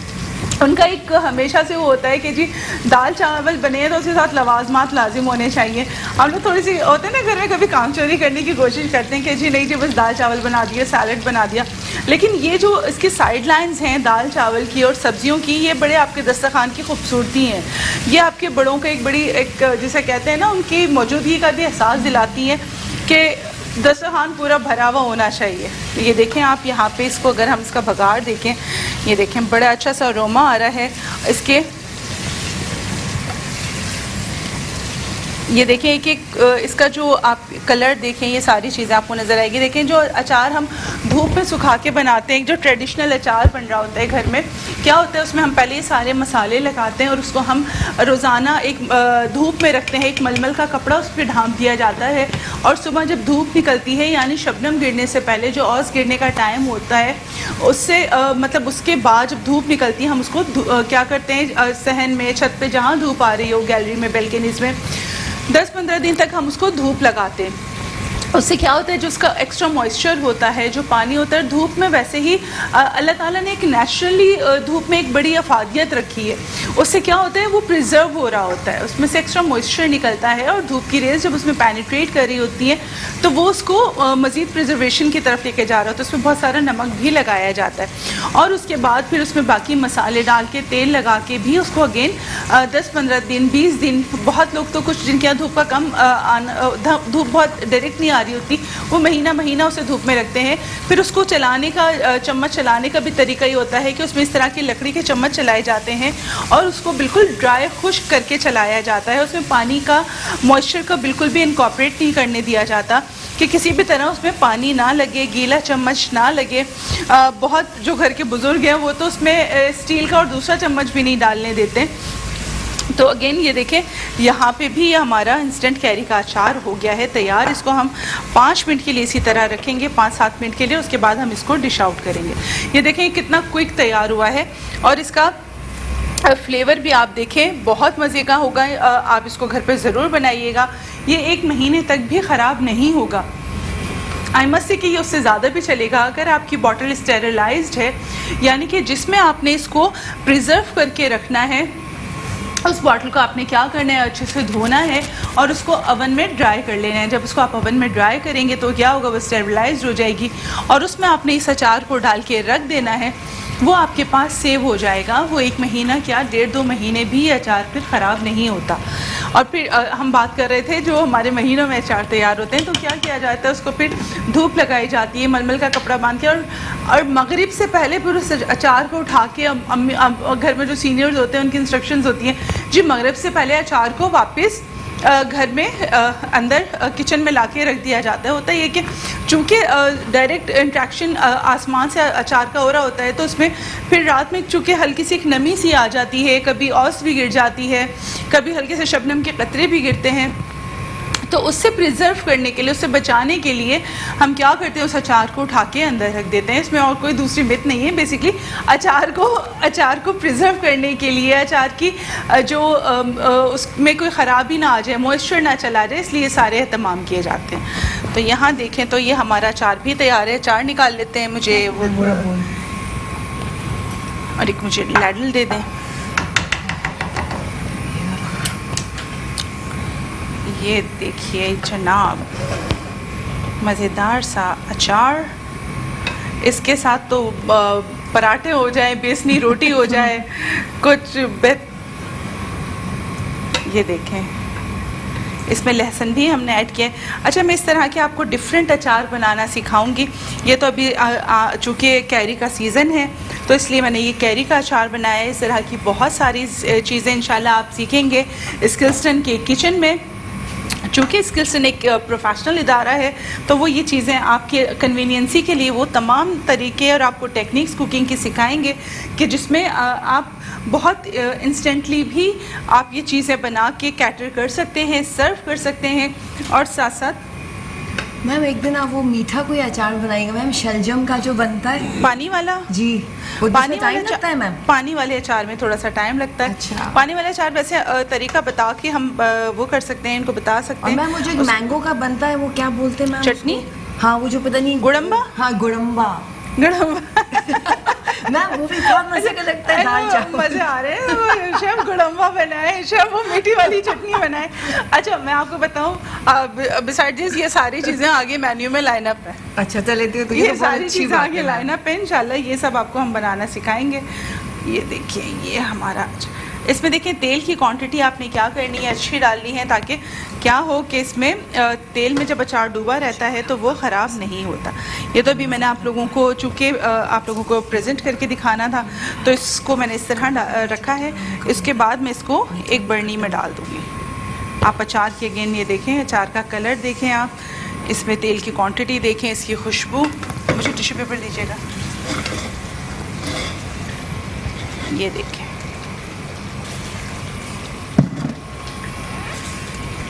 उनका एक हमेशा से वो होता है कि जी दाल चावल बने हैं तो उसके साथ लवाजमात लाजिम होने चाहिए। हम लोग थोड़ी सी होते हैं ना घर में, कभी काम चोरी करने की कोशिश करते हैं कि जी नहीं जी बस दाल चावल बना दिया, सैलड बना दिया, लेकिन ये जो इसकी साइड लाइन्स हैं दाल चावल की और सब्जियों की, ये बड़े आपके दस्तरखान की खूबसूरती हैं। ये आपके बड़ों को एक बड़ी एक जिसे कहते हैं ना उनकी मौजूदगी का भी एहसास दिलाती है कि दस्तरखान पूरा भरा हुआ होना चाहिए। तो ये देखें आप यहाँ पे, इसको अगर हम इसका बघार देखें, ये देखें बड़ा अच्छा सा अरोमा आ रहा है इसके। ये देखें एक इसका जो आप कलर देखें, ये सारी चीज़ें आपको नज़र आएगी। देखें जो अचार हम धूप में सुखा के बनाते हैं, जो ट्रेडिशनल अचार बन रहा होता है घर में, क्या होता है उसमें हम पहले सारे मसाले लगाते हैं और उसको हम रोज़ाना एक धूप में रखते हैं, एक मलमल का कपड़ा उस पर ढाँप दिया जाता है, और सुबह जब धूप निकलती है यानी शबनम गिरने से पहले जो औस गिरने का टाइम होता है उससे मतलब उसके बाद जब धूप निकलती है हम उसको क्या करते हैं, सहन में, छत पे जहाँ धूप आ रही हो, गैलरी में, बेल्कनीज़ में 10-15 दिन तक हम उसको धूप लगाते हैं। उससे क्या होता है, जो उसका एक्स्ट्रा मॉइस्चर होता है, जो पानी होता है धूप में, वैसे ही अल्लाह ताला ने एक नेचुरली धूप में एक बड़ी अफादियत रखी है। उससे क्या होता है, वो प्रिजर्व हो रहा होता है, उसमें से एक्स्ट्रा मॉइस्चर निकलता है और धूप की रेज जब उसमें पेनिट्रेट कर रही होती है तो वो उसको मज़ीद प्रिजर्वेशन की तरफ लेके जा रहा होता है। उसमें बहुत सारा नमक भी लगाया जाता है और उसके बाद फिर उसमें बाकी मसाले डाल के, तेल लगा के भी उसको अगेन 10-15 दिन, 20 दिन, बहुत लोग तो कुछ जिनके यहाँ धूप का कम धूप बहुत डायरेक्ट नहीं रही होती, वो महीना उसे धूप में रखते हैं। फिर उसको चलाने का, चम्मच चलाने का भी तरीका ही होता है कि उसमें इस तरह की लकड़ी के चम्मच चलाए जाते हैं और उसको बिल्कुल ड्राई खुश्क करके चलाया जाता है। उसमें पानी का मॉइस्चर का बिल्कुल भी इनकॉर्पोरेट नहीं करने दिया जाता कि किसी भी तरह उसमें पानी ना लगे, गीला चम्मच ना लगे। बहुत जो घर के बुजुर्ग हैं वो तो उसमें स्टील का और दूसरा चम्मच भी नहीं डालने देते। तो अगेन ये देखें, यहाँ पे भी ये हमारा इंस्टेंट कैरी का अचार हो गया है तैयार। इसको हम 5 मिनट के लिए इसी तरह रखेंगे, 5-7 मिनट के लिए, उसके बाद हम इसको डिश आउट करेंगे। ये देखें कितना क्विक तैयार हुआ है और इसका फ्लेवर भी आप देखें बहुत मज़े का होगा। आप इसको घर पे ज़रूर बनाइएगा, ये 1 महीने तक भी ख़राब नहीं होगा। आई मस्ट से कि ये उससे ज़्यादा भी चलेगा अगर आपकी बॉटल स्टेरिलाइज्ड है, यानी कि जिसमें आपने इसको प्रिजर्व करके रखना है। उस बॉटल को आपने क्या करना है, अच्छे से धोना है और उसको ओवन में ड्राई कर लेना है। जब उसको आप ओवन में ड्राई करेंगे तो क्या होगा, वो स्टेरिलाइज्ड हो जाएगी और उसमें आपने इस अचार को डाल के रख देना है। वो आपके पास सेव हो जाएगा। वो 1 महीना क्या 1.5-2 महीने भी अचार फिर ख़राब नहीं होता। और फिर हम बात कर रहे थे जो हमारे महीनों में अचार तैयार होते हैं, तो क्या किया जाता है, उसको फिर धूप लगाई जाती है मलमल का कपड़ा बांध के, और मगरिब से पहले फिर उस अचार को उठा के अम्मी घर में जो सीनियर्स होते हैं उनकी इंस्ट्रक्शंस होती हैं जी मगरिब से पहले अचार को वापस घर में अंदर किचन में लाके रख दिया जाता है। होता है ये कि चूँकि डायरेक्ट इंट्रैक्शन आसमान से अचार का हो रहा होता है, तो उसमें फिर रात में चूँकि हल्की सी एक नमी सी आ जाती है, कभी औस भी गिर जाती है, कभी हल्के से शबनम के कतरे भी गिरते हैं। तो उससे प्रिजर्व करने के लिए, उससे बचाने के लिए हम क्या करते हैं, उस अचार को उठा के अंदर रख देते हैं। इसमें और कोई दूसरी मिथ नहीं है। बेसिकली अचार को प्रिजर्व करने के लिए, अचार की जो उसमें कोई ख़राबी ना आ जाए, मॉइस्चर ना चला जाए, इसलिए सारे एहतमाम किए जाते हैं। तो यहाँ देखें तो ये हमारा अचार भी तैयार है। अचार निकाल लेते हैं, मुझे वो और एक मुझे लैडल दे दें। ये देखिए जनाब, मज़ेदार सा अचार इसके साथ तो पराठे हो जाए, बेसनी रोटी हो जाए, कुछ ये देखें इसमें लहसुन भी हमने ऐड किया है। अच्छा, मैं इस तरह के आपको डिफरेंट अचार बनाना सिखाऊंगी। ये तो अभी चूँकि कैरी का सीज़न है तो इसलिए मैंने ये कैरी का अचार बनाया है। इस तरह की बहुत सारी चीज़ें इंशाल्लाह आप सीखेंगे स्किल्सटन के किचन में। चूँकि स्किल्सटन एक प्रोफेशनल इदारा है तो वो ये चीज़ें आपके कन्वीनियंसी के लिए वो तमाम तरीके और आपको टेक्निक्स कुकिंग की सिखाएंगे कि जिसमें आप बहुत इंस्टेंटली भी आप ये चीज़ें बना के कैटर कर सकते हैं, सर्व कर सकते हैं। और साथ साथ मैम एक दिन आप वो मीठा कोई अचार बनाएंगे मैम, शलजम का जो बनता है पानी वाला। जी, वो पानी टाइम लगता है मैम? पानी वाले अचार में थोड़ा सा टाइम लगता है। अच्छा। पानी वाले अचार वैसे तरीका बता के हम वो कर सकते हैं, इनको बता सकते हैं। मैम वो जो मैंगो का बनता है वो क्या बोलते हैं मैम? चटनी। हाँ वो जो पता नहीं, गुड़म्बा। हाँ गुड़म्बा मैम वो भी बहुत मजे का लगता है। दाल चावल मजे आ रहे हैं। शेफ गुड़म्बा बनाए, शेफ वो मीठी वाली चटनी बनाए। अच्छा, मैं आपको बताऊं बिसाइड दिस ये सारी चीज़ें आगे मेन्यू में लाइन अप है। अच्छा चले तो ये तो सारी चीज़ें आगे लाइन अप है इंशाल्लाह। ये सब आपको हम बनाना सिखाएंगे। ये देखिए ये हमारा, इसमें देखिए तेल की क्वांटिटी आपने क्या करनी है, अच्छी डालनी है ताकि क्या हो कि इसमें तेल में जब अचार डूबा रहता है तो वो ख़राब नहीं होता। ये तो अभी मैंने आप लोगों को चूँकि आप लोगों को प्रेजेंट करके दिखाना था तो इसको मैंने इस तरह रखा है। इसके बाद मैं इसको एक बर्नी में डाल दूँगी। आप अचार की अगेन ये देखें, अचार का कलर देखें, आप इसमें तेल की क्वांटिटी देखें, इसकी खुशबू। मुझे टिश्यू पेपर दीजिएगा। ये देखें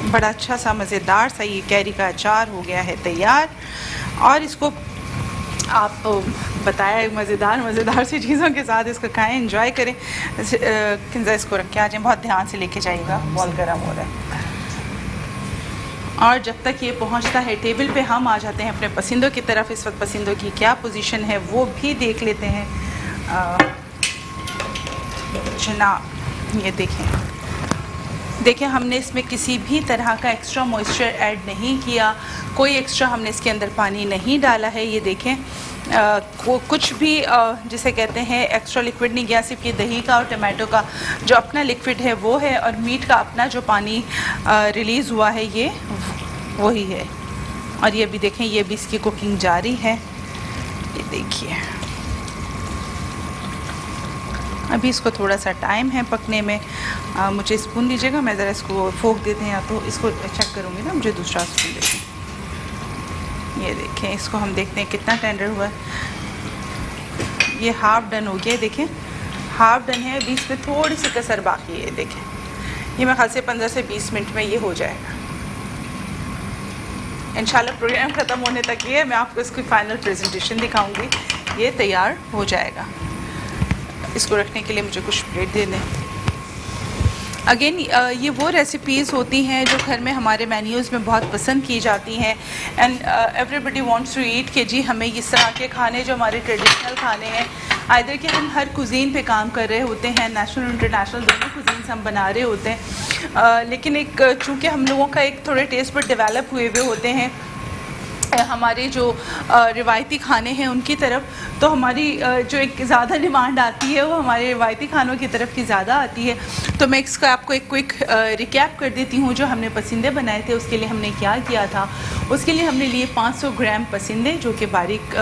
बड़ा अच्छा सा मज़ेदार सा ये कैरी का अचार हो गया है तैयार। और इसको आप बताया मज़ेदार सी चीज़ों के साथ इसको खाएं, एंजॉय करें। किंजा इसको रख के आ जाएं, बहुत ध्यान से लेके जाइएगा, बॉल गर्म हो रहा है। और जब तक ये पहुंचता है टेबल पे हम आ जाते हैं अपने पसंदों की तरफ। इस वक्त पसंदों की क्या पोजीशन है वो भी देख लेते हैं। जनाब ये देखें हमने इसमें किसी भी तरह का एक्स्ट्रा मॉइस्चर ऐड नहीं किया, कोई एक्स्ट्रा हमने इसके अंदर पानी नहीं डाला है। ये देखें कुछ भी जिसे कहते हैं एक्स्ट्रा लिक्विड नहीं गया, सिर्फ ये दही का और टमाटो का जो अपना लिक्विड है वो है, और मीट का अपना जो पानी रिलीज़ हुआ है ये वही है। और ये भी देखें, ये भी इसकी कुकिंग जारी है। ये देखिए अभी इसको थोड़ा सा टाइम है पकने में। मुझे स्पून दीजिएगा, मैं ज़रा इसको फोक देते हैं या तो इसको चेक करूँगी ना, मुझे दूसरा स्पून देखें। ये देखें इसको हम देखते हैं कितना टेंडर हुआ है। ये हाफ डन हो गया, देखें हाफ डन है, बीच में थोड़ी सी कसर बाकी है। देखें ये मैं ख्याल से 15 से 20 मिनट में ये हो जाएगा इंशाल्लाह। प्रोग्राम ख़त्म होने तक ये मैं आपको इसकी फ़ाइनल प्रेजेंटेशन दिखाऊंगी। ये तैयार हो जाएगा। इसको रखने के लिए मुझे कुछ प्लेट दे दें। अगेन ये वो रेसिपीज़ होती हैं जो घर में हमारे मेन्यूज़ में बहुत पसंद की जाती हैं। And everybody wants to eat कि जी हमें इस तरह के खाने जो हमारे ट्रेडिशनल खाने हैं, आइदर कि हम हर कुजीन पे काम कर रहे होते हैं, नेशनल इंटरनेशनल दोनों कुजीन्स हम बना रहे होते हैं। लेकिन एक चूँकि हम लोगों का एक थोड़े टेस्ट पर डेवलप हुए हुए होते हैं हमारे जो रिवायती खाने हैं उनकी तरफ, तो हमारी जो एक ज़्यादा डिमांड आती है वो हमारे रिवायती खानों की तरफ की ज़्यादा आती है। तो मैं इसका आपको एक क्विक रिकैप कर देती हूँ। जो हमने पसंदे बनाए थे उसके लिए हमने क्या किया था। उसके लिए हमने लिए 500 ग्राम पसंदे जो कि बारीक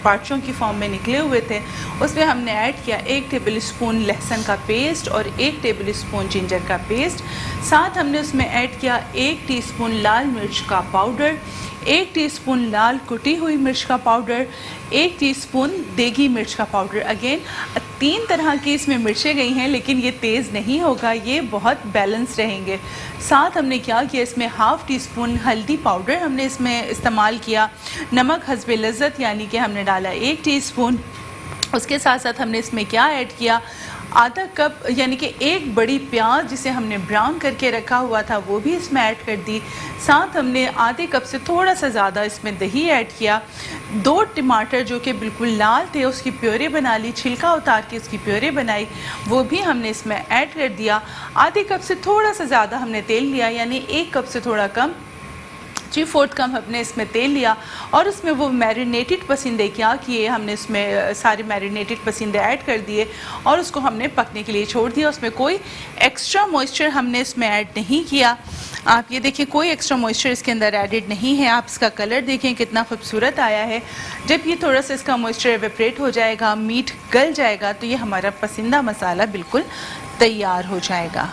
पार्चों की फॉर्म में निकले हुए थे। उसमें हमने ऐड किया 1 टेबल स्पून लहसुन का पेस्ट और 1 टेबल स्पून जिंजर का पेस्ट। साथ हमने उसमें ऐड किया 1 टीस्पून लाल मिर्च का पाउडर, 1 टीस्पून लाल कुटी हुई मिर्च का पाउडर, 1 टीस्पून देगी मिर्च का पाउडर। अगेन 3 तरह की इसमें मिर्चें गई हैं लेकिन ये तेज़ नहीं होगा, ये बहुत बैलेंस रहेंगे। साथ हमने क्या किया, इसमें ½ टीस्पून हल्दी पाउडर हमने इसमें इस्तेमाल किया। नमक हस्बे लज़्ज़त यानी कि हमने डाला 1 टीस्पून। उसके साथ साथ हमने इसमें क्या ऐड किया, आधा कप यानी कि 1 बड़ी प्याज जिसे हमने ब्राउन करके रखा हुआ था वो भी इसमें ऐड कर दी। साथ हमने आधे कप से थोड़ा सा ज़्यादा इसमें दही ऐड किया। 2 टमाटर जो कि बिल्कुल लाल थे उसकी प्योरे बना ली, छिलका उतार के उसकी प्योरे बनाई, वो भी हमने इसमें ऐड कर दिया। आधे कप से थोड़ा सा ज़्यादा हमने तेल लिया यानी 1 कप से थोड़ा कम 3/4 कप हमने इसमें तेल लिया और उसमें वो मैरिनेटेड पसंदे क्या किए, हमने उसमें सारे मैरिनेटेड पसंदे ऐड कर दिए और उसको हमने पकने के लिए छोड़ दिया। उसमें कोई एक्स्ट्रा मॉइस्चर हमने इसमें ऐड नहीं किया। आप ये देखिए, कोई एक्स्ट्रा मॉइस्चर इसके अंदर एडिड नहीं है। आप इसका कलर देखें कितना खूबसूरत आया है। जब ये थोड़ा सा इसका मॉइस्चर एवेपरेट हो जाएगा, मीट गल जाएगा, तो ये हमारा पसंदीदा मसाला बिल्कुल तैयार हो जाएगा।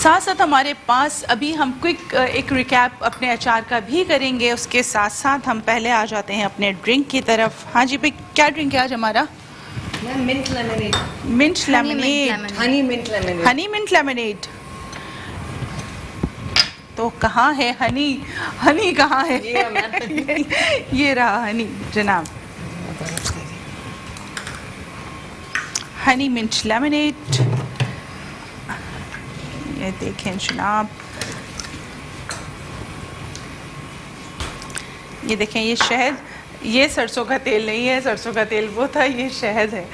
साथ साथ हमारे पास अभी हम क्विक एक रिकैप अपने अचार का भी करेंगे। उसके साथ साथ हम पहले आ जाते हैं अपने ड्रिंक की तरफ। हाँ जी भाई, क्या ड्रिंक है आज हमारा? Mint lemonade. Mint lemonade, honey mint lemonade. Honey mint lemonade. तो कहाँ है हनी? हनी कहाँ है? ये रहा हनी जनाब, हनी मिंट लेमनेड। ये देखें जनाब, ये देखें, ये शहद, ये सरसों का तेल नहीं है, सरसों का तेल वो था, ये शहद है।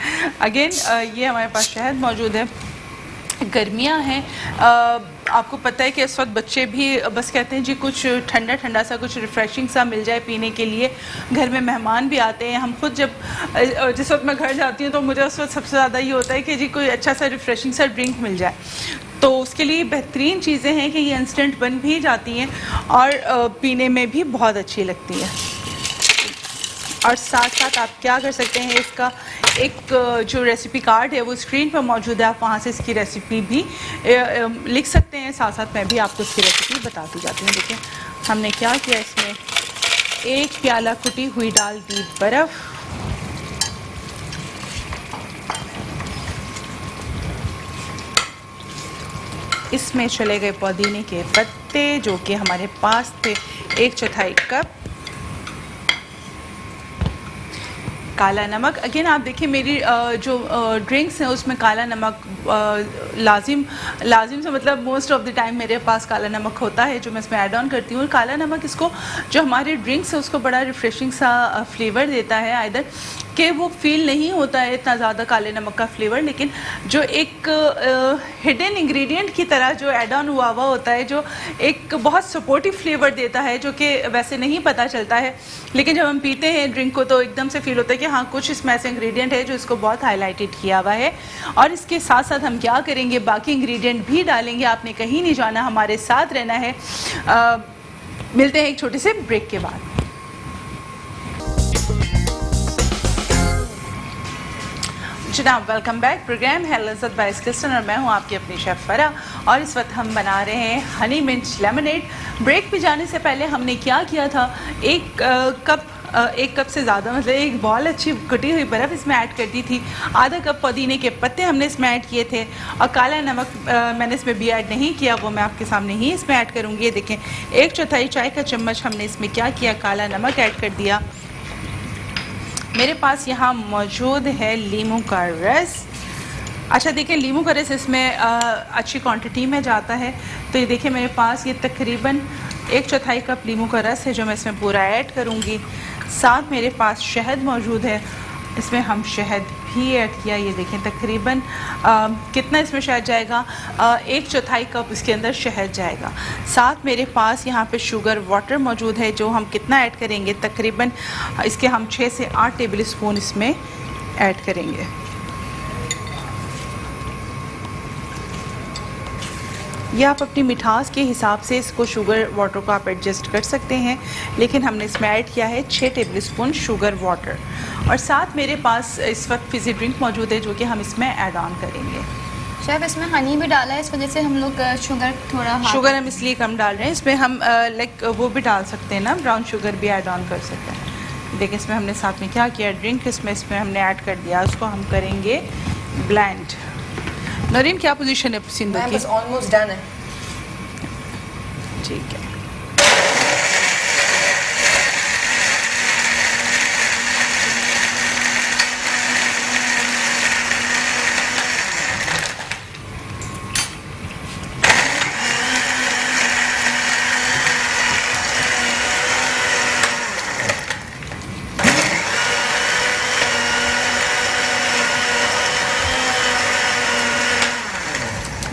अगेन ये हमारे पास शहद मौजूद है। गर्मियाँ हैं, आपको पता है कि इस वक्त बच्चे भी बस कहते हैं जी कुछ ठंडा ठंडा सा, कुछ रिफ़्रेशिंग सा मिल जाए पीने के लिए। घर में मेहमान भी आते हैं। हम खुद जब जिस वक्त मैं घर जाती हूँ तो मुझे उस वक्त सबसे ज़्यादा ये होता है कि जी कोई अच्छा सा रिफ़्रेशिंग सा ड्रिंक मिल जाए। तो उसके लिए बेहतरीन चीज़ें हैं कि ये इंस्टेंट बन भी जाती हैं और पीने में भी बहुत अच्छी लगती है। और साथ साथ आप क्या कर सकते हैं, इसका एक जो रेसिपी कार्ड है वो स्क्रीन पर मौजूद है, आप वहाँ से इसकी रेसिपी भी लिख सकते हैं। साथ साथ मैं भी आपको इसकी रेसिपी बताती जाती हूँ। देखिए हमने क्या किया, इसमें 1 प्याला कुटी हुई डाल दी बर्फ़, इसमें चले गए पुदीने के पत्ते जो कि हमारे पास थे 1/4 कप, काला नमक। अगेन आप देखिए मेरी जो ड्रिंक्स हैं उसमें काला नमक लाजिम से मतलब मोस्ट ऑफ द टाइम मेरे पास काला नमक होता है जो मैं इसमें ऐड ऑन करती हूँ। काला नमक इसको, जो हमारे ड्रिंक्स है उसको बड़ा रिफ़्रेशिंग सा फ्लेवर देता है। आइदर कि वो फील नहीं होता है इतना ज़्यादा काले नमक का फ्लेवर, लेकिन जो एक हिडन इंग्रेडिएंट की तरह जो ऐड ऑन हुआ होता है, जो एक बहुत सपोर्टिव फ्लेवर देता है, जो कि वैसे नहीं पता चलता है, लेकिन जब हम पीते हैं ड्रिंक को तो एकदम से फील होता है कि हाँ कुछ इसमें ऐसे इंग्रेडिएंट है जो इसको बहुत हाईलाइटेड किया हुआ है। और इसके साथ साथ हम क्या करेंगे, बाकी इंग्रेडिएंट भी डालेंगे। आपने कहीं नहीं जाना, हमारे साथ रहना है। मिलते हैं एक छोटे से ब्रेक के बाद। जनाब वेलकम बैक। प्रोग्राम है लज़्ज़त बाय स्किल्सन और मैं हूं आपकी अपनी शेफ़ फरा, और इस वक्त हम बना रहे हैं हनी मिंट लेमनेड। ब्रेक पे जाने से पहले हमने क्या किया था, एक कप से ज़्यादा, मतलब एक बॉल अच्छी कटी हुई बर्फ़ इसमें ऐड कर दी थी। आधा कप पुदीने के पत्ते हमने इसमें ऐड किए थे, और काला नमक मैंने इसमें भी ऐड नहीं किया, वो मैं आपके सामने ही इसमें ऐड करूँगी। ये देखें 1/4 चाय का चम्मच हमने इसमें क्या किया, काला नमक ऐड कर दिया। मेरे पास यहाँ मौजूद है लीमू का रस। अच्छा देखिए, लीमू का रस इसमें अच्छी क्वांटिटी में जाता है, तो ये देखिए मेरे पास ये तकरीबन 1/4 कप लीमू का रस है जो मैं इसमें पूरा ऐड करूँगी। साथ मेरे पास शहद मौजूद है, इसमें हम शहद भी ऐड किया। ये देखें तकरीबन कितना इसमें शहद जाएगा, 1/4 कप इसके अंदर शहद जाएगा। साथ मेरे पास यहाँ पे शुगर वाटर मौजूद है जो हम कितना ऐड करेंगे, तकरीबन इसके हम 6 से 8 टेबल स्पून इसमें ऐड करेंगे। ये आप अपनी मिठास के हिसाब से इसको शुगर वाटर को आप एडजस्ट कर सकते हैं, लेकिन हमने इसमें ऐड किया है 6 टेबल स्पून शुगर वाटर। और साथ मेरे पास इस वक्त फिज़ी ड्रिंक मौजूद है जो कि हम इसमें ऐड ऑन करेंगे। शेफ इसमें हनी भी डाला है, इस वजह से हम लोग शुगर हम इसलिए कम डाल रहे हैं। इसमें हम लाइक वो भी डाल सकते हैं ना, ब्राउन शुगर भी ऐड ऑन कर सकते हैं। देखिए इसमें हमने साथ में क्या किया, ड्रिंक इसमें हमने ऐड कर दिया, उसको हम करेंगे ब्लेंड। नरीन क्या पोजीशन है पसंद की? बस ऑलमोस्ट डन है। ठीक है।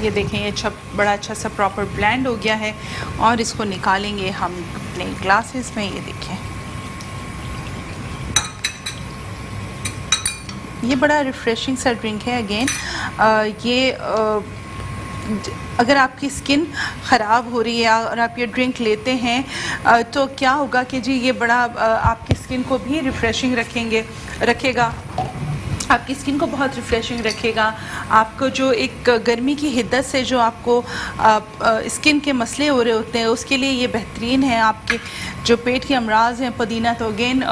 ये देखें ये बड़ा अच्छा सा प्रॉपर ब्लेंड हो गया है और इसको निकालेंगे हम अपने ग्लासेस में। ये देखें ये बड़ा रिफ़्रेशिंग सा ड्रिंक है। अगेन अगर आपकी स्किन ख़राब हो रही है और आप ये ड्रिंक लेते हैं तो क्या होगा कि जी ये बड़ा आपकी स्किन को भी रिफ़्रेशिंग रखेगा, आपकी स्किन को बहुत रिफ़्रेशिंग रखेगा। आपको जो एक गर्मी की हिद्दत से जो आपको स्किन के मसले हो रहे होते हैं उसके लिए ये बेहतरीन है। आपके जो पेट के अमराज हैं, पुदीना तो अगेन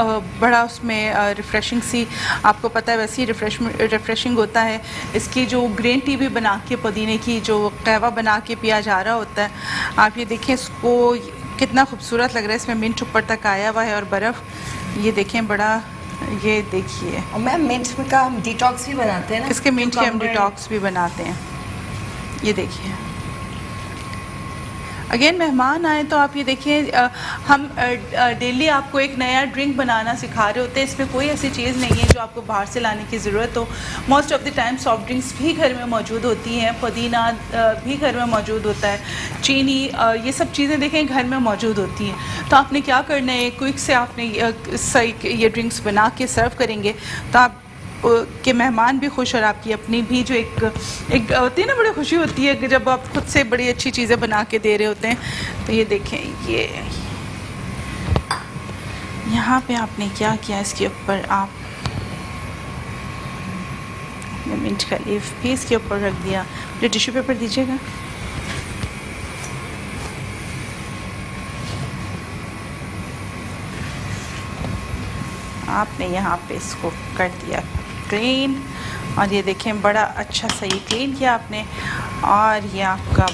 बड़ा उसमें रिफ़्रेशिंग सी, आपको पता है वैसे ही रिफ़्रेशिंग होता है। इसकी जो ग्रीन टी भी बना के पुदीने की जो कहवा बना के पिया जा रहा होता है, आप ये देखें इसको कितना खूबसूरत लग रहा है। इसमें मिंट ऊपर तक आया हुआ है और बर्फ़ ये देखें बड़ा, ये देखिए। और मैम मिंट का हम डिटॉक्स भी बनाते हैं ना, इसके मिंट के हम डिटॉक्स भी बनाते हैं। ये देखिए अगेन मेहमान आए तो आप ये देखिए हम डेली आपको एक नया ड्रिंक बनाना सिखा रहे होते हैं। इसमें कोई ऐसी चीज़ नहीं है जो आपको बाहर से लाने की ज़रूरत हो। Most of the time soft drinks भी घर में मौजूद होती हैं, पुदीना भी घर में मौजूद होता है, चीनी, ये सब चीज़ें देखें घर में मौजूद होती हैं। तो आपने क्या करना है, क्विक से आपने ये ड्रिंक्स बना के सर्व करेंगे तो आप के मेहमान भी खुश और आपकी अपनी भी जो एक होती है ना, बड़ी खुशी होती है जब आप खुद से बड़ी अच्छी चीज़ें बना के दे रहे होते हैं। तो ये देखें ये यहाँ पे आपने क्या किया, इसके ऊपर आप मिंट का लीफ भी इसके ऊपर रख दिया। जो टिश्यू पेपर दीजिएगा। आपने यहाँ पे इसको कर दिया क्लीन और ये देखें बड़ा अच्छा सा ये क्लीन किया आपने और ये आपका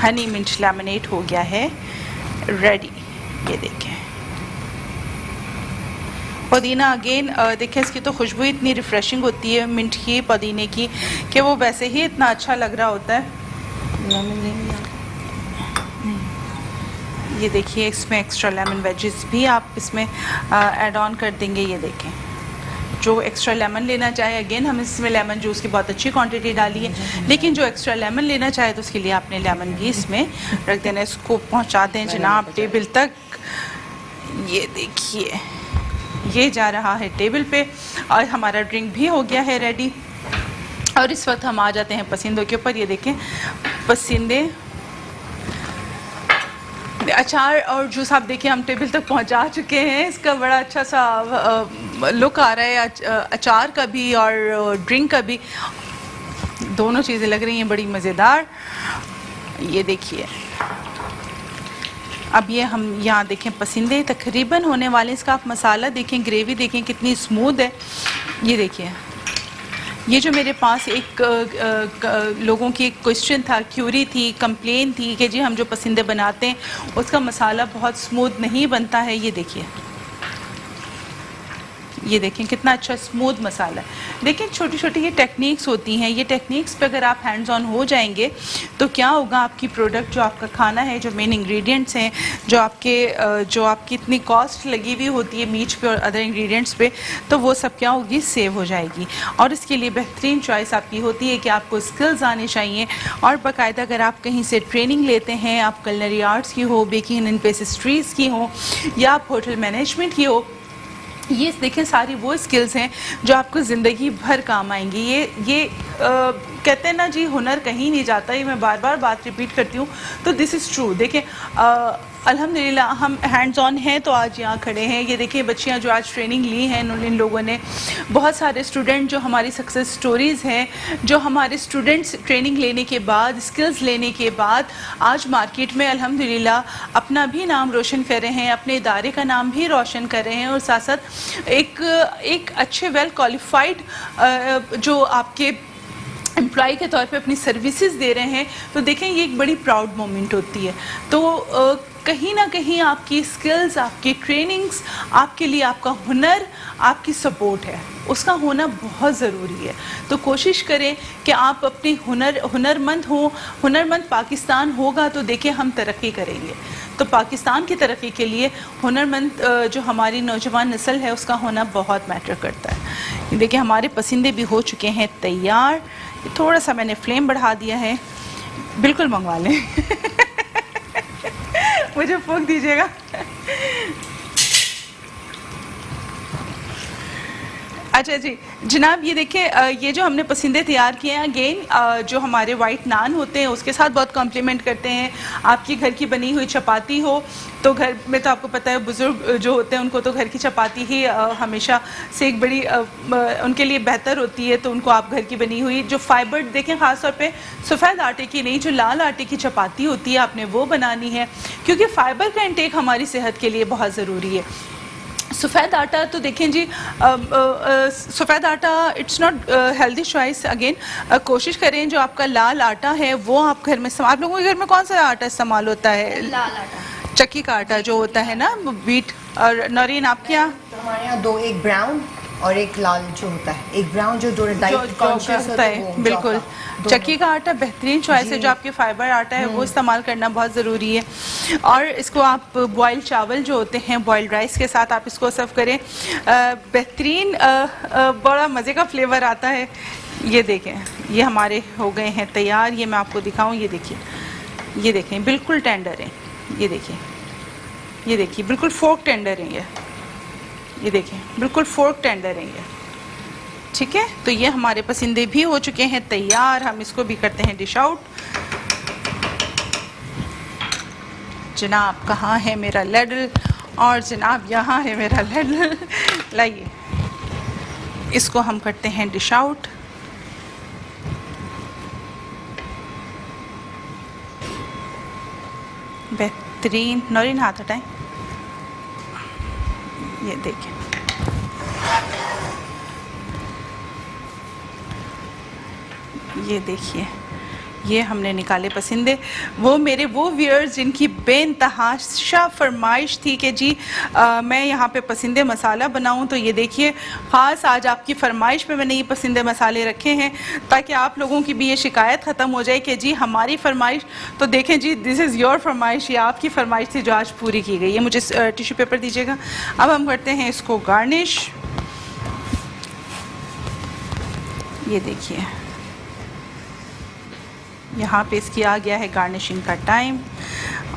हनी मिंट लेमनेड हो गया है रेडी। ये देखें पुदीना अगेन देखें इसकी तो खुशबू इतनी रिफ़्रेशिंग होती है मिंट की, पुदीने की, कि वो वैसे ही इतना अच्छा लग रहा होता है। ये देखिए इसमें एक्स्ट्रा लेमन वेजेस भी आप इसमें ऐड ऑन कर देंगे। ये देखें जो एक्स्ट्रा लेमन लेना चाहे, अगेन हम इसमें लेमन जूस की बहुत अच्छी क्वांटिटी डाली है, लेकिन जो एक्स्ट्रा लेमन लेना चाहे तो उसके लिए आपने लेमन भी इसमें रख देना। इसको पहुंचा दें जनाब टेबल तक। ये देखिए ये जा रहा है टेबल पे और हमारा ड्रिंक भी हो गया है रेडी। और इस वक्त हम आ जाते हैं पसंदों के ऊपर। ये देखें पसंदे अचार और जूस आप देखिए हम टेबल तक पहुंचा चुके हैं। इसका बड़ा अच्छा सा लुक आ रहा है अचार का भी और ड्रिंक का भी, दोनों चीज़ें लग रही हैं बड़ी मज़ेदार। ये देखिए अब ये हम यहाँ देखें पसंदे तकरीबन होने वाले। इसका आप मसाला देखें, ग्रेवी देखें कितनी स्मूथ है। ये देखिए ये जो मेरे पास एक लोगों की एक क्वेश्चन था, क्यूरी थी, कंप्लेन थी कि जी हम जो पसंदे बनाते हैं उसका मसाला बहुत स्मूथ नहीं बनता है। ये देखिए ये देखें कितना अच्छा स्मूथ मसाला है। देखें छोटी छोटी ये टेक्निक्स होती हैं, ये टेक्निक्स पे अगर आप हैंड्स ऑन हो जाएंगे तो क्या होगा, आपकी प्रोडक्ट जो आपका खाना है, जो मेन इंग्रेडिएंट्स हैं, जो आपकी इतनी कॉस्ट लगी हुई होती है मीट पे और अदर इंग्रेडिएंट्स पे, तो वो सब क्या होगी, सेव हो जाएगी। और इसके लिए बेहतरीन चॉइस आपकी होती है कि आपको स्किल्स आने चाहिए और बाकायदा अगर आप कहीं से ट्रेनिंग लेते हैं, आप कलनरी आर्ट्स की हो, बेकिंग एंड पेस्ट्रीज़ की हो या आप होटल मैनेजमेंट की हो, ये देखें सारी वो स्किल्स हैं जो आपको ज़िंदगी भर काम आएंगी। ये कहते हैं ना जी हुनर कहीं नहीं जाता, ये मैं बार बार बात रिपीट करती हूँ, तो दिस इज़ ट्रू। देखें अल्हम्दुलिल्लाह हम हैंड्स ऑन हैं तो आज यहाँ खड़े हैं। ये देखिए बच्चियाँ जो आज ट्रेनिंग ली हैं इन लोगों ने, बहुत सारे स्टूडेंट जो हमारी सक्सेस स्टोरीज़ हैं, जो हमारे स्टूडेंट्स ट्रेनिंग लेने के बाद, स्किल्स लेने के बाद आज मार्केट में अल्हम्दुलिल्लाह अपना भी नाम रोशन कर रहे हैं, अपने इदारे का नाम भी रोशन कर रहे हैं और साथ साथ एक अच्छे वेल क्वालिफाइड जो आपके एम्प्लॉय के तौर पे अपनी सर्विसेज दे रहे हैं। तो देखें ये एक बड़ी प्राउड मोमेंट होती है। तो कहीं ना कहीं आपकी स्किल्स, आपकी ट्रेनिंग्स, आपके लिए आपका हुनर, आपकी सपोर्ट है, उसका होना बहुत ज़रूरी है। तो कोशिश करें कि आप अपनी हुनरमंद हों। हुनरमंद पाकिस्तान होगा तो देखिए हम तरक्की करेंगे। तो पाकिस्तान की तरक्की के लिए हुनरमंद जो हमारी नौजवान नस्ल है उसका होना बहुत मैटर करता है। ये देखिए हमारे पसंदे भी हो चुके हैं तैयार। थोड़ा सा मैंने फ्लेम बढ़ा दिया है, बिल्कुल मंगवा लें मुझे फूंक दीजिएगा। अच्छा जी जनाब, ये देखिए ये जो हमने पसंदे तैयार किए हैं, अगेन जो हमारे वाइट नान होते हैं उसके साथ बहुत कॉम्प्लीमेंट करते हैं। आपकी घर की बनी हुई चपाती हो तो घर में तो आपको पता है बुज़ुर्ग जो होते हैं उनको तो घर की चपाती ही हमेशा से एक बड़ी उनके लिए बेहतर होती है, तो उनको आप घर की बनी हुई जो फाइबर देखें, ख़ास तौर पे सफ़ेद आटे की नहीं, जो लाल आटे की चपाती होती है आपने वो बनानी है, क्योंकि फ़ाइबर का इंटेक हमारी सेहत के लिए बहुत ज़रूरी है। सफ़ेद आटा तो देखें जी, सफ़ेद आटा it's not healthy choice. Again कोशिश करें जो आपका लाल आटा है वो आप घर में आप लोगों के घर में कौन सा आटा इस्तेमाल होता है? लाल आटा, चक्की का आटा जो होता है ना, व्हीट। और नौरीन आपके यहाँ? तो हमारे यहाँ दो, एक ब्राउन और एक लाल जो होता है, एक ब्राउन जो डाइट कॉन्शियस होता है। बिल्कुल, चक्की का आटा बेहतरीन चॉइस है। जो आपके फाइबर आटा है वो इस्तेमाल करना बहुत ज़रूरी है। और इसको आप बॉइल्ड चावल जो होते हैं बॉइल्ड राइस के साथ आप इसको सर्व करें, बेहतरीन बड़ा मज़े का फ्लेवर आता है। ये देखें ये हमारे हो गए हैं तैयार। ये मैं आपको दिखाऊं, ये देखिए, ये देखें बिल्कुल टेंडर है। ये देखिए, ये देखिए बिल्कुल फोर्क टेंडर है ये देखें बिल्कुल फोर्क टेंडर है ये। ठीक है, तो ये हमारे पसंदे भी हो चुके हैं तैयार। हम इसको भी करते हैं डिश आउट। जनाब कहाँ है मेरा लैडल? और जनाब यहाँ है मेरा लैडल। लाइए इसको हम करते हैं डिश आउट। बेहतरीन। नौरीन हाथ हटाएं। ये देखें, ये देखिए ये हमने निकाले पसंदे। वो मेरे वो व्यूअर्स जिनकी बेइंतहा फरमाइश थी कि जी मैं यहाँ पे पसंदे मसाला बनाऊँ, तो ये देखिए ख़ास आज आपकी फरमाइश पे मैंने ये पसंदे मसाले रखे हैं ताकि आप लोगों की भी ये शिकायत ख़त्म हो जाए कि जी हमारी फरमाइश तो देखें जी, दिस इज़ योर फरमाइश, ये आपकी फरमाइश थी जो आज पूरी की गई है। मुझे टिश्यू पेपर दीजिएगा। अब हम करते हैं इसको गार्निश। ये देखिए यहाँ पे इसकी आ गया है गार्निशिंग का टाइम।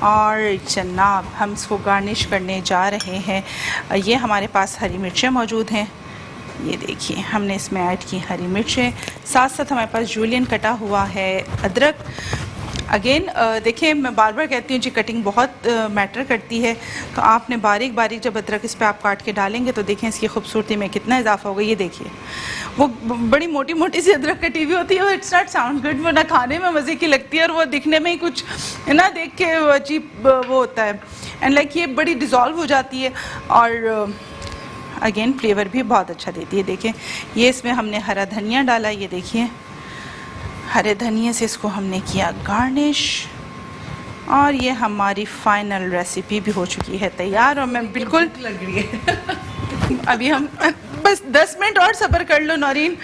और जनाब हम इसको गार्निश करने जा रहे हैं। ये हमारे पास हरी मिर्चें मौजूद हैं। ये देखिए हमने इसमें ऐड की हरी मिर्चें, साथ साथ हमारे पास जूलियन कटा हुआ है अदरक। अगेन देखिए मैं बार बार कहती हूँ जी कटिंग बहुत मैटर करती है, तो आपने बारीक बारीक जब अदरक इस पर आप काट के डालेंगे तो देखें इसकी खूबसूरती में कितना इजाफा होगा। ये देखिए वो बड़ी मोटी मोटी सी अदरक कटी हुई होती है, वो इट्स नॉट साउंड गुड, वो ना खाने में मज़े की लगती है और वो दिखने में ही कुछ ना देख के अजीब वो होता है। एंड लाइक ये बड़ी डिज़ोल्व हो जाती है और अगेन फ्लेवर भी बहुत अच्छा देती है। देखें ये इसमें हमने हरा धनिया डाला, ये देखिए हरे धनिए से इसको हमने किया गार्निश। और ये हमारी फाइनल रेसिपी भी हो चुकी है तैयार। और मैं बिल्कुल लग रही है अभी हम बस 10 मिनट और सब्र कर लो नौरीन,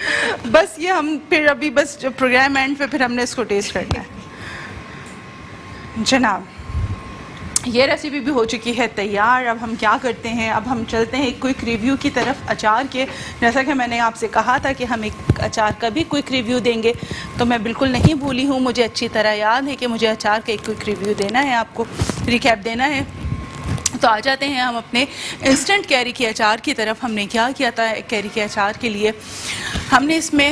बस ये हम फिर अभी बस प्रोग्राम एंड पे फिर हमने इसको टेस्ट करना है। जनाब ये रेसिपी भी हो चुकी है तैयार। अब हम क्या करते हैं, अब हम चलते हैं एक क्विक रिव्यू की तरफ अचार के। जैसा कि मैंने आपसे कहा था कि हम एक अचार का भी क्विक रिव्यू देंगे, तो मैं बिल्कुल नहीं भूली हूँ, मुझे अच्छी तरह याद है कि मुझे अचार का एक क्विक रिव्यू देना है, आपको रिकैप देना है। तो आ जाते हैं हम अपने इंस्टेंट कैरी के अचार की तरफ। हमने क्या किया था कैरी के अचार के लिए, हमने इसमें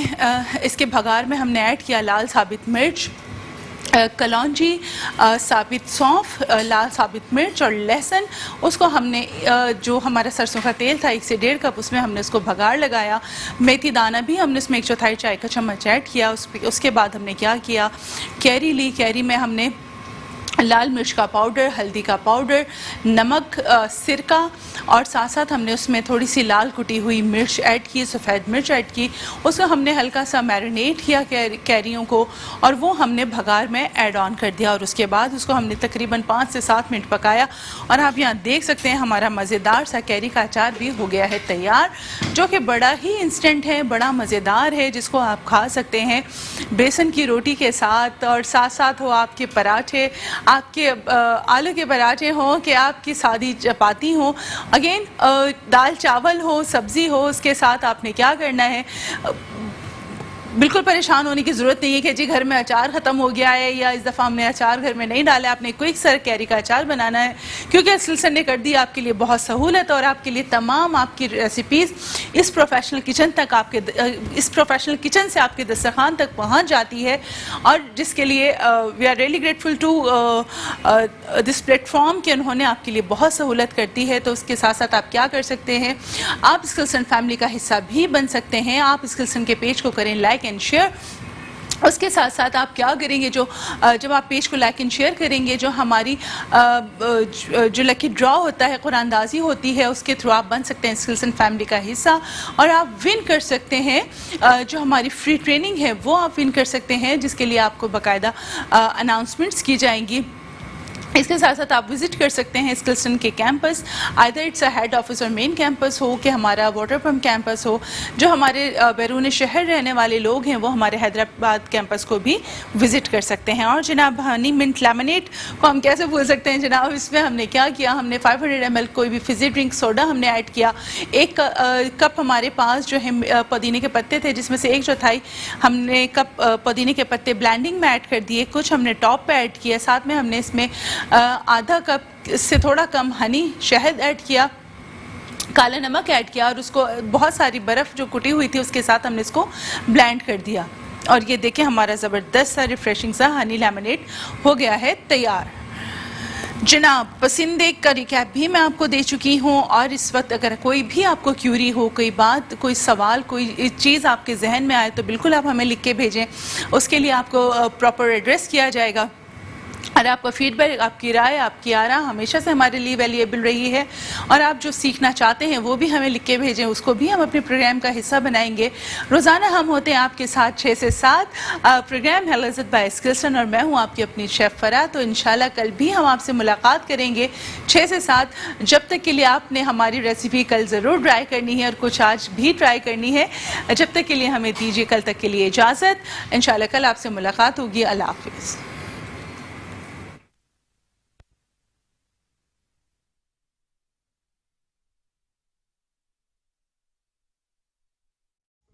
इसके भगार में हमने ऐड किया लाल साबित मिर्च, कलौंजी, साबित सौंफ, लाल साबित मिर्च और लहसुन। उसको हमने जो हमारा सरसों का तेल था 1 से 1.5 कप, उसमें हमने उसको भगार लगाया। मेथी दाना भी हमने उसमें 1/4 चाय का चम्मच ऐड किया। उसके बाद हमने क्या किया, कैरी ली, कैरी में हमने लाल मिर्च का पाउडर, हल्दी का पाउडर, नमक, सिरका और साथ साथ हमने उसमें थोड़ी सी लाल कुटी हुई मिर्च ऐड की, सफ़ेद मिर्च ऐड की। उसको हमने हल्का सा मैरिनेट किया कैरियों को और वो हमने भगार में ऐड ऑन कर दिया। और उसके बाद उसको हमने तकरीबन 5 से 7 मिनट पकाया। और आप यहाँ देख सकते हैं हमारा मज़ेदार सा कैरी का अचार भी हो गया है तैयार, जो कि बड़ा ही इंस्टेंट है, बड़ा मज़ेदार है, जिसको आप खा सकते हैं बेसन की रोटी के साथ और साथ साथ हो आपके पराठे। आपके आलू के पराठे हों, कि आपकी सादी चपाती हो, अगेन दाल चावल हो, सब्ज़ी हो, उसके साथ आपने क्या करना है, बिल्कुल परेशान होने की ज़रूरत नहीं है कि जी घर में अचार ख़त्म हो गया है या इस दफ़ा हमने अचार घर में नहीं डाला। आपने क्विक सर कैरी का अचार बनाना है, क्योंकि असल सर ने कर दी आपके लिए बहुत सहूलत, और आपके लिए तमाम आपकी रेसिपीज़ इस प्रोफेशनल किचन तक, इस प्रोफेशनल किचन से आपके दस्तरखान तक पहुँच जाती है, और जिसके लिए we are really grateful to this platform कि उन्होंने आपके लिए बहुत सहूलत करती है। तो उसके साथ साथ आप क्या कर सकते हैं, आप स्किल्सन फैमिली का हिस्सा भी बन सकते हैं। आप स्किल्सन के पेज को करें लाइक एंड शेयर। उसके साथ साथ आप क्या करेंगे, जब आप पेज को लाइक एंड शेयर करेंगे, जो हमारी जो लकी ड्रॉ होता है, कुरानदाजी होती है, उसके थ्रू आप बन सकते हैं स्किल्सन फैमिली का हिस्सा, और आप विन कर सकते हैं जो हमारी फ्री ट्रेनिंग है वो आप विन कर सकते हैं, जिसके लिए आपको बाकायदा अनाउंसमेंट्स की जाएंगी। इसके साथ साथ आप विज़िट कर सकते हैं स्किल्सन के campus, either it's a head office और मेन कैंपस हो, कि हमारा वाटर पम्प कैंपस हो। जो हमारे बैरून शहर रहने वाले लोग हैं वो हमारे हैदराबाद कैंपस को भी विज़िट कर सकते हैं। और जनाब हनी मिंट लेमनेड को हम कैसे भूल सकते हैं जनाब, इसमें हमने क्या किया, हमने 500 ml कोई भी फिज़ी ड्रिंक सोडा हमने ऐड किया, एक कप हमारे पास जो है पुदीने के पत्ते थे, जिसमें से 1/4 हमने कप पुदीने के पत्ते ब्लेंडिंग में ऐड कर दिए, कुछ हमने टॉप पे ऐड किया, साथ में हमने इसमें आधा कप से थोड़ा कम हनी शहद ऐड किया, काला नमक ऐड किया, और उसको बहुत सारी बर्फ़ जो कुटी हुई थी उसके साथ हमने इसको ब्लेंड कर दिया। और ये देखें हमारा ज़बरदस्त सा रिफ्रेशिंग सा हनी लेमनेड हो गया है तैयार। जनाब पसंदे का रिकैप भी मैं आपको दे चुकी हूँ, और इस वक्त अगर कोई भी आपको क्यूरी हो, कोई बात, कोई सवाल, कोई चीज़ आपके जहन में आए, तो बिल्कुल आप हमें लिख के भेजें। उसके लिए आपको प्रॉपर एड्रेस किया जाएगा, और आपका फीडबैक, आपकी राय, आपकी आरा हमेशा से हमारे लिए वैल्यूएबल रही है। और आप जो सीखना चाहते हैं वो भी हमें लिख के भेजें, उसको भी हम अपने प्रोग्राम का हिस्सा बनाएंगे। रोज़ाना हम होते हैं आपके साथ 6 से 7। प्रोग्राम है लज़्ज़त बाय स्किल्सन, और मैं हूँ आपकी अपनी शेफ़ फ़रा। तो इंशाल्लाह कल भी हम आपसे मुलाकात करेंगे 6 से 7। जब तक के लिए आपने हमारी रेसिपी कल ज़रूर ट्राई करनी है, और कुछ आज भी ट्राई करनी है। जब तक के लिए हमें दीजिए कल तक के लिए इजाज़त। इंशाल्लाह कल आपसे मुलाकात होगी। अल्लाह हाफ़िज़।